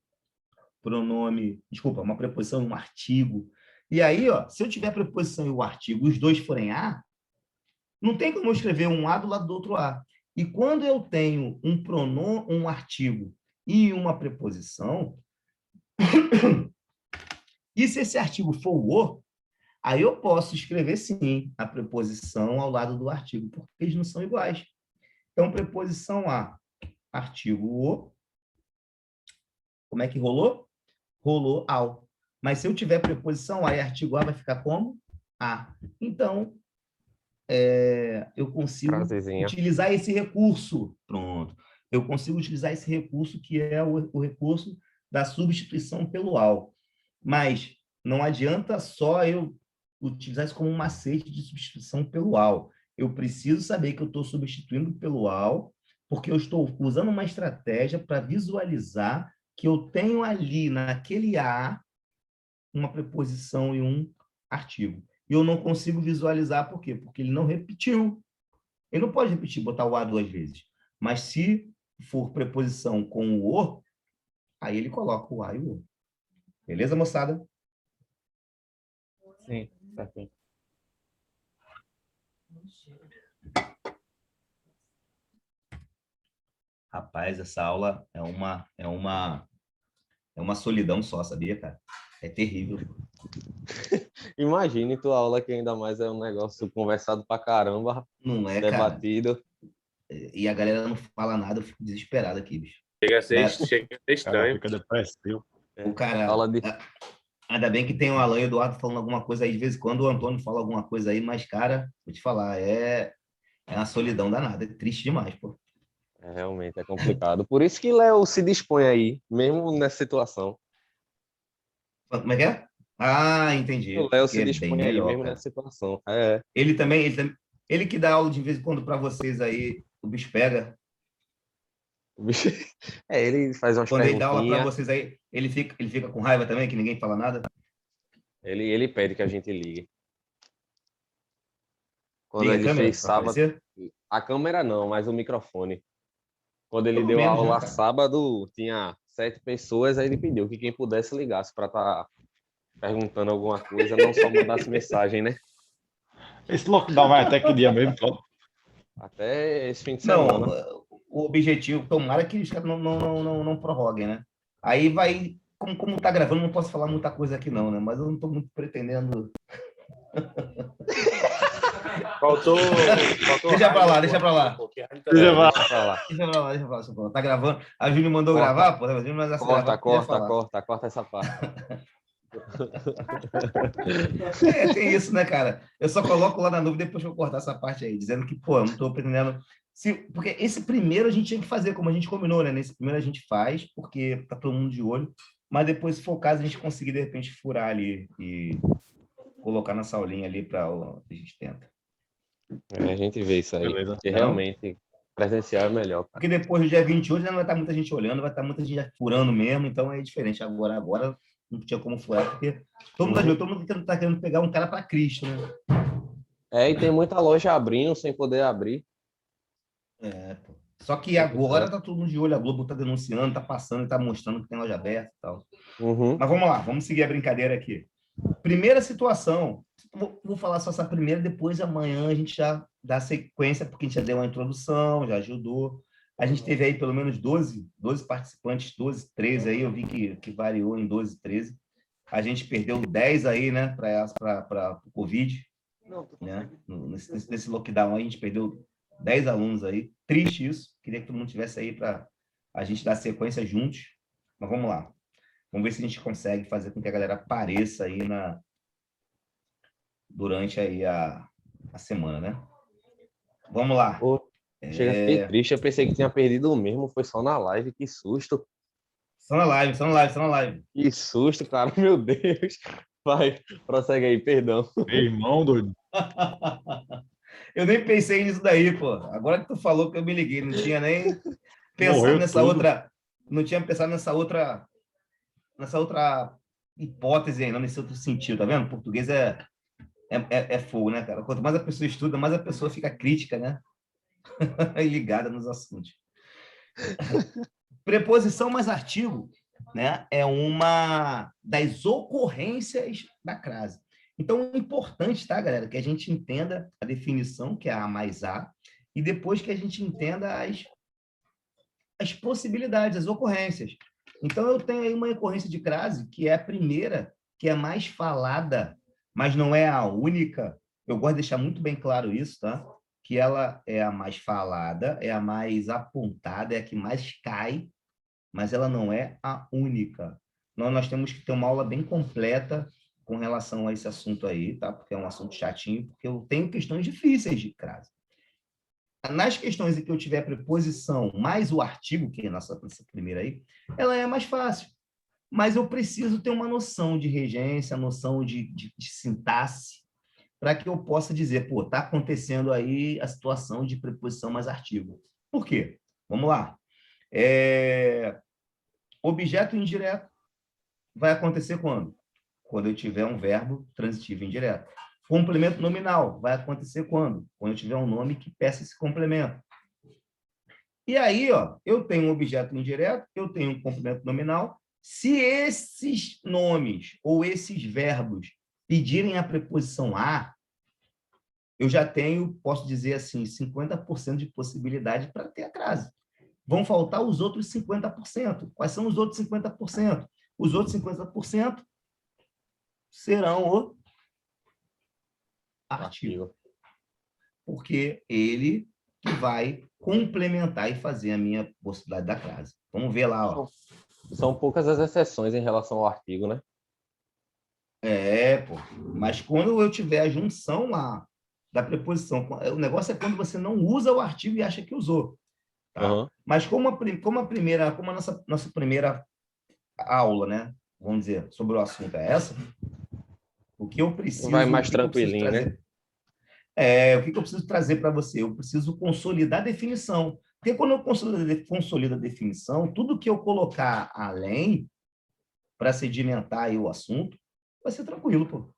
pronome... Desculpa, uma preposição e um artigo. E aí, ó, se eu tiver a preposição e o artigo, os dois forem A, não tem como eu escrever um A do lado do outro A. E quando eu tenho um pronome, um artigo e uma preposição, e se esse artigo for o, aí eu posso escrever, sim, a preposição ao lado do artigo, porque eles não são iguais. Então, preposição a, artigo o. Como é que rolou? Rolou ao. Mas se eu tiver preposição a e artigo a, vai ficar como? A. Então, eu consigo utilizar esse recurso. Pronto. Eu consigo utilizar esse recurso que é o recurso da substituição pelo ao. Mas não adianta só eu utilizar isso como um macete de substituição pelo ao. Eu preciso saber que eu estou substituindo pelo ao, porque eu estou usando uma estratégia para visualizar que eu tenho ali, naquele A, uma preposição e um artigo. E eu não consigo visualizar por quê? Porque ele não repetiu. Ele não pode repetir, botar o A duas vezes. Mas se for preposição com o, aí ele coloca o A e o O. Beleza, moçada? Sim, certo. Rapaz, essa aula é uma solidão só, sabia, cara? É terrível. Imagine tua aula que ainda mais é um negócio conversado pra caramba, Não é, debatido. Cara? E a galera não fala nada, eu fico desesperado aqui, bicho. Chega a ser estranho. Fica depressivo. O cara... Aula de... Ainda bem que tem o Alan e o Eduardo falando alguma coisa aí, de vez em quando o Antônio fala alguma coisa aí, mas, cara, vou te falar, é uma solidão danada, é triste demais, pô. Realmente é complicado. Por isso que Léo se dispõe aí, mesmo nessa situação. Como é que é? Ah, entendi. O Léo se dispõe aí mesmo nessa situação. Ele que dá aula de vez em quando para vocês aí, o bicho pega. Ele faz umas Quando ele dá aula para vocês aí, ele fica com raiva também, que ninguém fala nada? Ele pede que a gente ligue. Quando ele fez sábado... A câmera não, mas o microfone. Quando ele deu aula sábado, tinha 7 pessoas, aí ele pediu que quem pudesse ligasse para estar perguntando alguma coisa, não só mandasse mensagem, né? Esse lockdown vai até que dia mesmo, Cláudio? Até esse fim de semana. Não, o objetivo, tomara que os caras não prorroguem, né? Aí vai, como tá gravando, não posso falar muita coisa aqui não, né? Mas eu não tô muito pretendendo... Faltou deixa pra lá. Deixa pra lá. Tá gravando? A Júlia mandou gravar, pô. A Júlia não Corta essa parte. Tem isso, né, cara? Eu só coloco lá na nuvem depois que eu cortar essa parte aí, dizendo que, pô, eu não tô pretendendo... Porque esse primeiro a gente tinha que fazer, como a gente combinou, né? Nesse primeiro a gente faz, porque tá todo mundo de olho, mas depois, se for o caso, a gente conseguir, de repente, furar ali e colocar na saulinha ali para a gente tenta. A gente vê isso aí. Beleza. E realmente, presencial é melhor. Cara. Porque depois do dia 28 já não vai estar muita gente olhando, vai estar muita gente furando mesmo, então é diferente. Agora não tinha como furar, porque todo mundo está querendo pegar um cara para Cristo, né? E tem muita loja abrindo sem poder abrir. Pô. Só que agora tá todo mundo de olho, a Globo tá denunciando, tá passando e tá mostrando que tem loja aberta e tal. Uhum. Mas vamos lá, vamos seguir a brincadeira aqui. Primeira situação, vou falar só essa primeira, depois amanhã a gente já dá sequência, porque a gente já deu uma introdução, já ajudou. A gente teve aí pelo menos 12 participantes, 12, 13 aí, eu vi que variou em 12, 13. A gente perdeu 10 aí, né, para o Covid, né? Nesse lockdown aí, a gente perdeu 10 alunos aí. Triste isso, queria que todo mundo tivesse aí para a gente dar sequência juntos. Mas vamos lá. Vamos ver se a gente consegue fazer com que a galera apareça aí durante aí a semana, né? Vamos lá. Pô, fiquei triste, eu pensei que tinha perdido o mesmo, foi só na live, que susto. Só na live. Que susto, cara, meu Deus. Vai, prossegue aí, perdão. Meu irmão, doido. Eu nem pensei nisso daí, pô. Agora que tu falou que eu me liguei, não tinha nem pensado Morreu nessa tudo. outra... Não tinha pensado nessa outra hipótese aí, não, nesse outro sentido, tá vendo? Português é fogo, né, cara? Quanto mais a pessoa estuda, mais a pessoa fica crítica, né? E ligada nos assuntos. Preposição mais artigo, né? É uma das ocorrências da crase. Então, é importante, tá, galera, que a gente entenda a definição, que é a mais A, e depois que a gente entenda as possibilidades, as ocorrências. Então, eu tenho aí uma ocorrência de crase, que é a primeira, que é mais falada, mas não é a única. Eu gosto de deixar muito bem claro isso, tá? Que ela é a mais falada, é a mais apontada, é a que mais cai, mas ela não é a única. Nós temos que ter uma aula bem completa com relação a esse assunto aí, tá? Porque é um assunto chatinho, porque eu tenho questões difíceis de crase. Nas questões em que eu tiver preposição mais o artigo, que é nessa primeira aí, ela é mais fácil. Mas eu preciso ter uma noção de regência, noção de sintaxe, para que eu possa dizer, pô, está acontecendo aí a situação de preposição mais artigo. Por quê? Vamos lá. Objeto indireto vai acontecer quando? Quando eu tiver um verbo transitivo indireto. Complemento nominal vai acontecer quando? Quando eu tiver um nome que peça esse complemento. E aí, ó, eu tenho um objeto indireto, eu tenho um complemento nominal. Se esses nomes ou esses verbos pedirem a preposição a, eu já tenho, posso dizer assim, 50% de possibilidade para ter a crase. Vão faltar os outros 50%. Quais são os outros 50%? Os outros 50% serão o artigo. Porque ele que vai complementar e fazer a minha possibilidade da crase. Vamos ver lá, ó. São poucas as exceções em relação ao artigo, né? Pô. Mas quando eu tiver a junção lá da preposição, o negócio é quando você não usa o artigo e acha que usou. Tá? Uhum. Mas como a nossa primeira aula, né? Vamos dizer, sobre o assunto é essa, o que eu preciso... Vai mais tranquilinho, né? O que eu preciso trazer para você? Eu preciso consolidar a definição. Porque quando eu consolido a definição, tudo que eu colocar além para sedimentar aí o assunto, vai ser tranquilo, pô.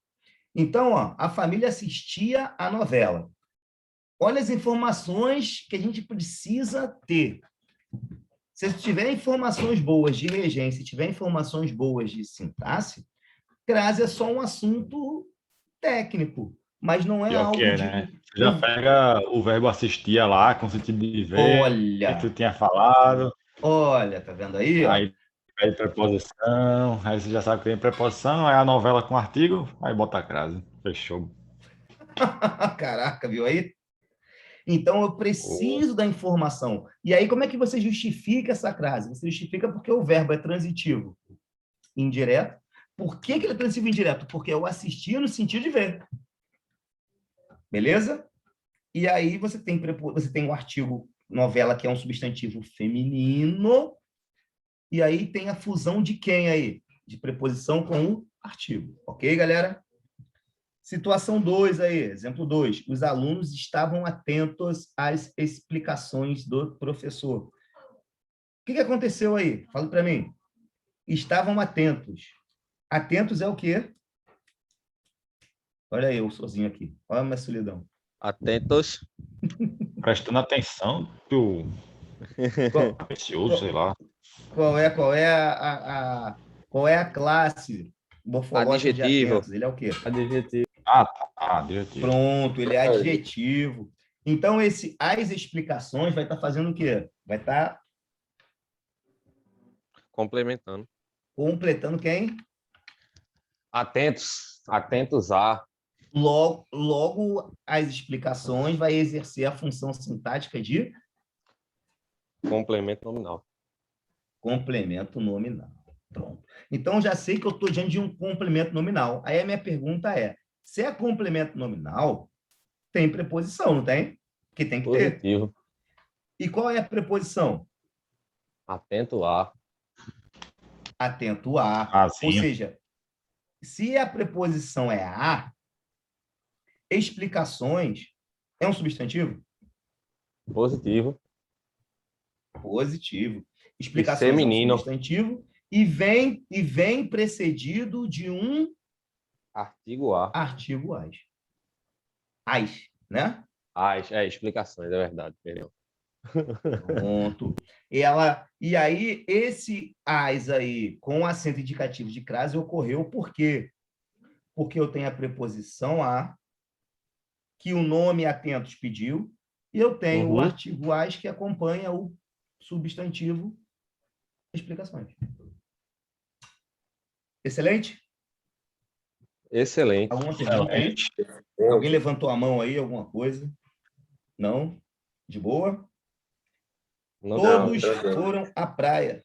Então, ó, a família assistia a novela. Olha as informações que a gente precisa ter. Se tiver informações boas de regência, se tiver informações boas de sintaxe, crase é só um assunto técnico, mas não é pior algo que né? Você já pega o verbo assistia lá, com sentido de ver, olha, que tu tinha falado. Olha, tá vendo aí? Aí preposição, aí você já sabe que tem preposição, aí a novela com artigo, aí bota a crase. Fechou. Caraca, viu aí? Então, eu preciso da informação. E aí, como é que você justifica essa crase? Você justifica porque o verbo é transitivo indireto. Por que ele é transitivo indireto? Porque eu assistia no sentido de ver. Beleza? E aí, você tem o artigo novela, que é um substantivo feminino. E aí, tem a fusão de quem aí? De preposição com o artigo. Ok, galera? Situação 2 aí, exemplo 2. Os alunos estavam atentos às explicações do professor. O que aconteceu aí? Fala para mim. Estavam atentos. Atentos é o quê? Olha eu sozinho aqui. Olha a minha solidão. Atentos. Prestando atenção, tu... Precioso, sei lá. Qual é a classe morfológica adjetivo. de atentos? Ele é o quê? Adjetivo. Ah, tá. Adjetivo. Pronto, ele é adjetivo. Então, as explicações vai estar fazendo o quê? Vai estar complementando. completando quem? Atentos a. Logo, as explicações vai exercer a função sintática de complemento nominal. Complemento nominal. Pronto. Então, já sei que eu estou diante de um complemento nominal. Aí a minha pergunta é, se é complemento nominal, tem preposição, não tem? Que tem que Positivo. ter. E qual é a preposição? Atento a. Atento a. Ou seja, se a preposição é a, explicações é um substantivo? Positivo. Positivo. Explicações é um substantivo e vem precedido de um artigo a. Artigo as. As, né? As, explicações, é verdade, perdão. Pronto. E aí, esse as aí, com acento indicativo de crase, ocorreu por quê? Porque eu tenho a preposição a, que o nome atentos pediu, e eu tenho o artigo as, que acompanha o substantivo explicações. Excelente? Excelente. Alguma pergunta aí? Alguém levantou a mão aí, alguma coisa? Não? De boa? Todos foram à praia.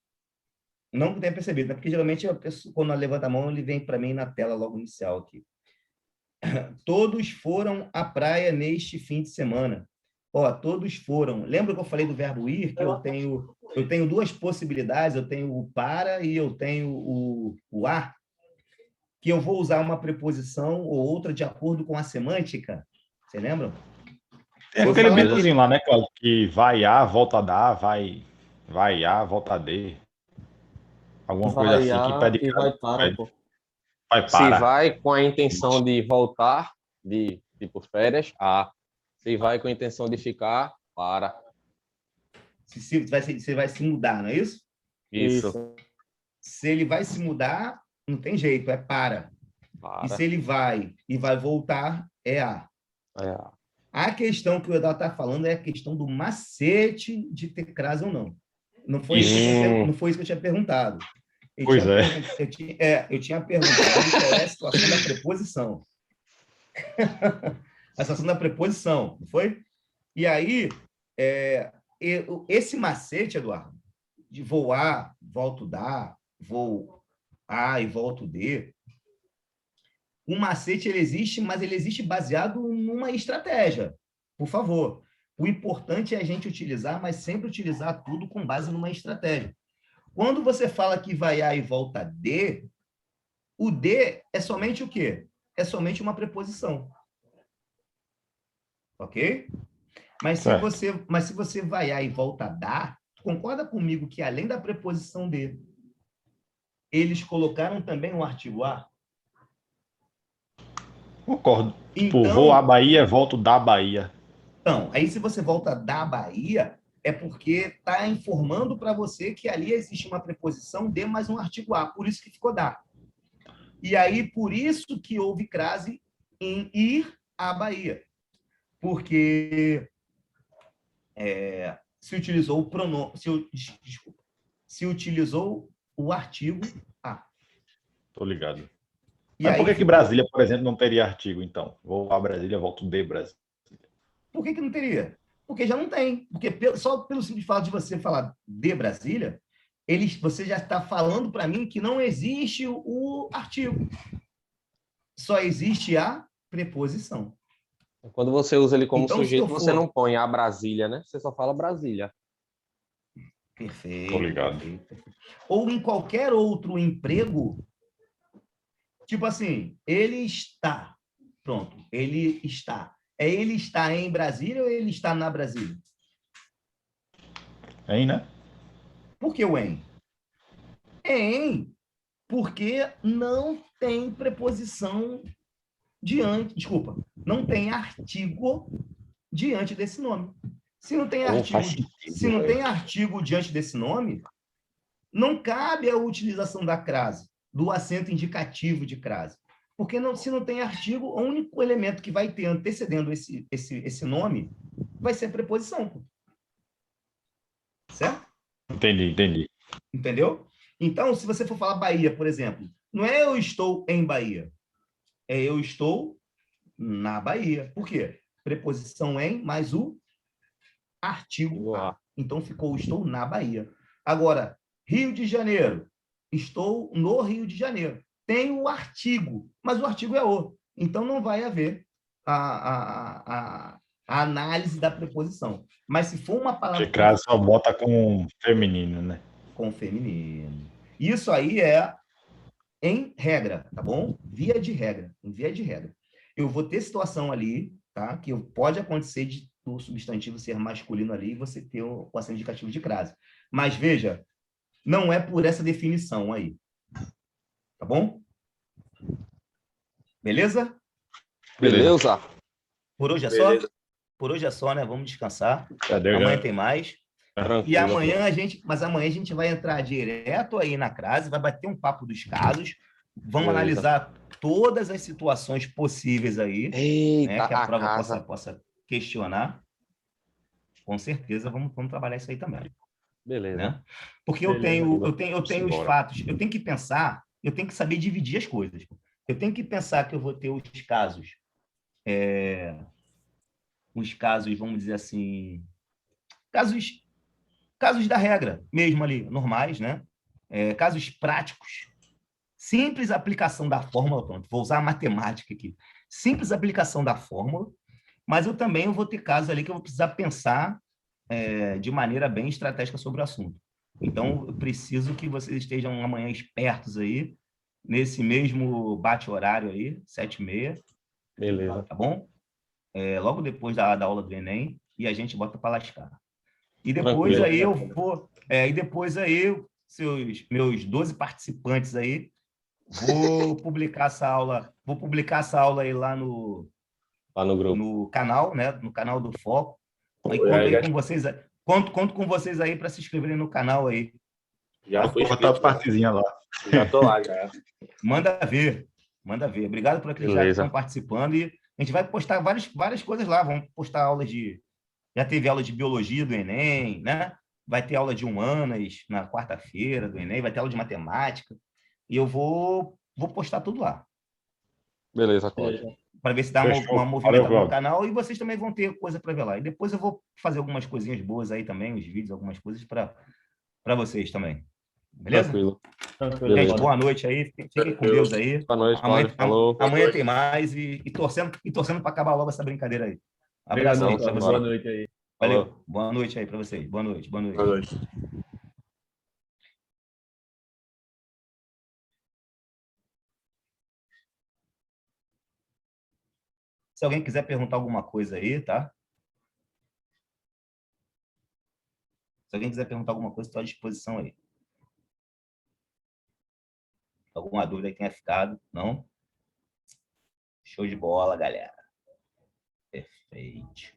Não que tenha percebido, né? Porque geralmente a pessoa, quando ela levanta a mão, ele vem para mim na tela logo inicial aqui. Todos foram à praia neste fim de semana. Ó, todos foram. Lembra que eu falei do verbo ir? Que eu tenho duas possibilidades. Eu tenho o para e eu tenho o a. Que eu vou usar uma preposição ou outra de acordo com a semântica. Você lembra? Tem aquele mitozinho lá, né, Cláudio? Que vai a, volta a dar, vai a, volta a d. Alguma coisa assim que pede. E vai para, pô. Vai para. Se vai com a intenção de voltar, de tipo férias, a. Se vai com a intenção de ficar, para. Você vai se mudar, não é isso? Isso. Se ele vai se mudar, não tem jeito, é para. E se ele vai e vai voltar, é a. É a. A questão que o Eduardo está falando é a questão do macete de ter crase ou não. Não foi isso que eu tinha perguntado. Eu tinha perguntado qual é a situação da preposição. A situação da preposição, não foi? E aí, esse macete, Eduardo, de vou a, volto da, vou a e volto de, o macete ele existe, mas ele existe baseado numa estratégia. Por favor. O importante é a gente utilizar, mas sempre utilizar tudo com base numa estratégia. Quando você fala que vai a e volta de, o de é somente o quê? É somente uma preposição. Ok? Mas se você vai a e volta da, concorda comigo que além da preposição de, eles colocaram também o artigo a? Concordo. Então, tipo, vou à Bahia, volto da Bahia. Então, aí se você volta da Bahia, é porque está informando para você que ali existe uma preposição de mais um artigo a, por isso que ficou da. E aí, por isso que houve crase em ir à Bahia. Porque se utilizou o pronome, se utilizou o artigo a. Tô ligado. Mas por que Brasília, por exemplo, não teria artigo, então? Vou a Brasília, volto de Brasília. Por que não teria? Porque já não tem. Porque só pelo simples fato de você falar de Brasília, você já está falando para mim que não existe o artigo. Só existe a preposição. Quando você usa ele como sujeito, você não põe a Brasília, né? Você só fala Brasília. Perfeito. Tô ligado. Perfeito. Ou em qualquer outro emprego, tipo assim, ele está. Pronto, ele está. Ele está em Brasília ou ele está na Brasília? Em, né? Por que o em? Em, porque não tem preposição diante, desculpa, não tem artigo diante desse nome. Se não tem artigo diante desse nome, não cabe a utilização da crase, do acento indicativo de crase. Porque se não tem artigo, o único elemento que vai ter antecedendo esse nome vai ser a preposição. Pô. Certo? Entendi. Entendeu? Então, se você for falar Bahia, por exemplo, não é eu estou em Bahia, é eu estou na Bahia. Por quê? Preposição em mais o artigo a. Então, ficou estou na Bahia. Agora, Rio de Janeiro. Estou no Rio de Janeiro. Tem o artigo, mas o artigo é o. Então, não vai haver a análise da preposição. Mas se for uma palavra... De crase só bota com feminino, né? Com feminino. Isso aí é em regra, tá bom? Via de regra. Em via de regra. Eu vou ter situação ali, tá? Que pode acontecer de o substantivo ser masculino ali e você ter o acento indicativo de crase. Mas, veja, não é por essa definição aí. Tá bom? Beleza? Beleza. Por hoje é só? Por hoje é só, né? Vamos descansar. Amanhã tem mais. Tranquilo. E amanhã amanhã a gente vai entrar direto aí na crase, vai bater um papo dos casos, vamos analisar todas as situações possíveis aí, né, que a prova possa questionar. Com certeza, vamos trabalhar isso aí também. Beleza. Né? Porque eu tenho os fatos, eu tenho que pensar, eu tenho que saber dividir as coisas. Eu tenho que pensar que eu vou ter os casos, vamos dizer assim, casos da regra mesmo ali, normais, né? Casos práticos. Simples aplicação da fórmula, pronto, vou usar a matemática aqui. Simples aplicação da fórmula, mas eu também vou ter casos ali que eu vou precisar pensar de maneira bem estratégica sobre o assunto. Então, eu preciso que vocês estejam amanhã espertos aí, nesse mesmo bate-horário aí, 7h30. Beleza. Tá bom? Logo depois da aula do Enem, e a gente bota para lascar. E depois Tranquilo. aí eu vou... e depois aí, meus 12 participantes aí, vou publicar essa aula aí lá no grupo. No canal, né? No canal do Foco. Aí conto com vocês aí para se inscreverem no canal aí. Já foi botar a partezinha lá. Já tô lá, já. Manda ver. Obrigado por aqueles já que estão participando. E a gente vai postar várias coisas lá. Vamos postar aulas de... Já teve aula de biologia do Enem, né? Vai ter aula de humanas na quarta-feira do Enem, vai ter aula de matemática. E eu vou postar tudo lá. Beleza, Cláudio. Para ver se dá uma movimentada no canal, e vocês também vão ter coisa para ver lá. E depois eu vou fazer algumas coisinhas boas aí também, os vídeos, algumas coisas para vocês também. Beleza? Tranquilo. Gente, boa noite aí. Fiquem com Deus aí. Boa noite, Cláudio. Falou. Amanhã tem mais e torcendo para acabar logo essa brincadeira aí. Abração para vocês. Boa noite aí. Valeu. Boa noite aí para vocês. Boa noite. Boa noite. Se alguém quiser perguntar alguma coisa aí, tá? Se alguém quiser perguntar alguma coisa, estou à disposição aí. Alguma dúvida que tenha ficado? Não? Show de bola, galera. Perfeito.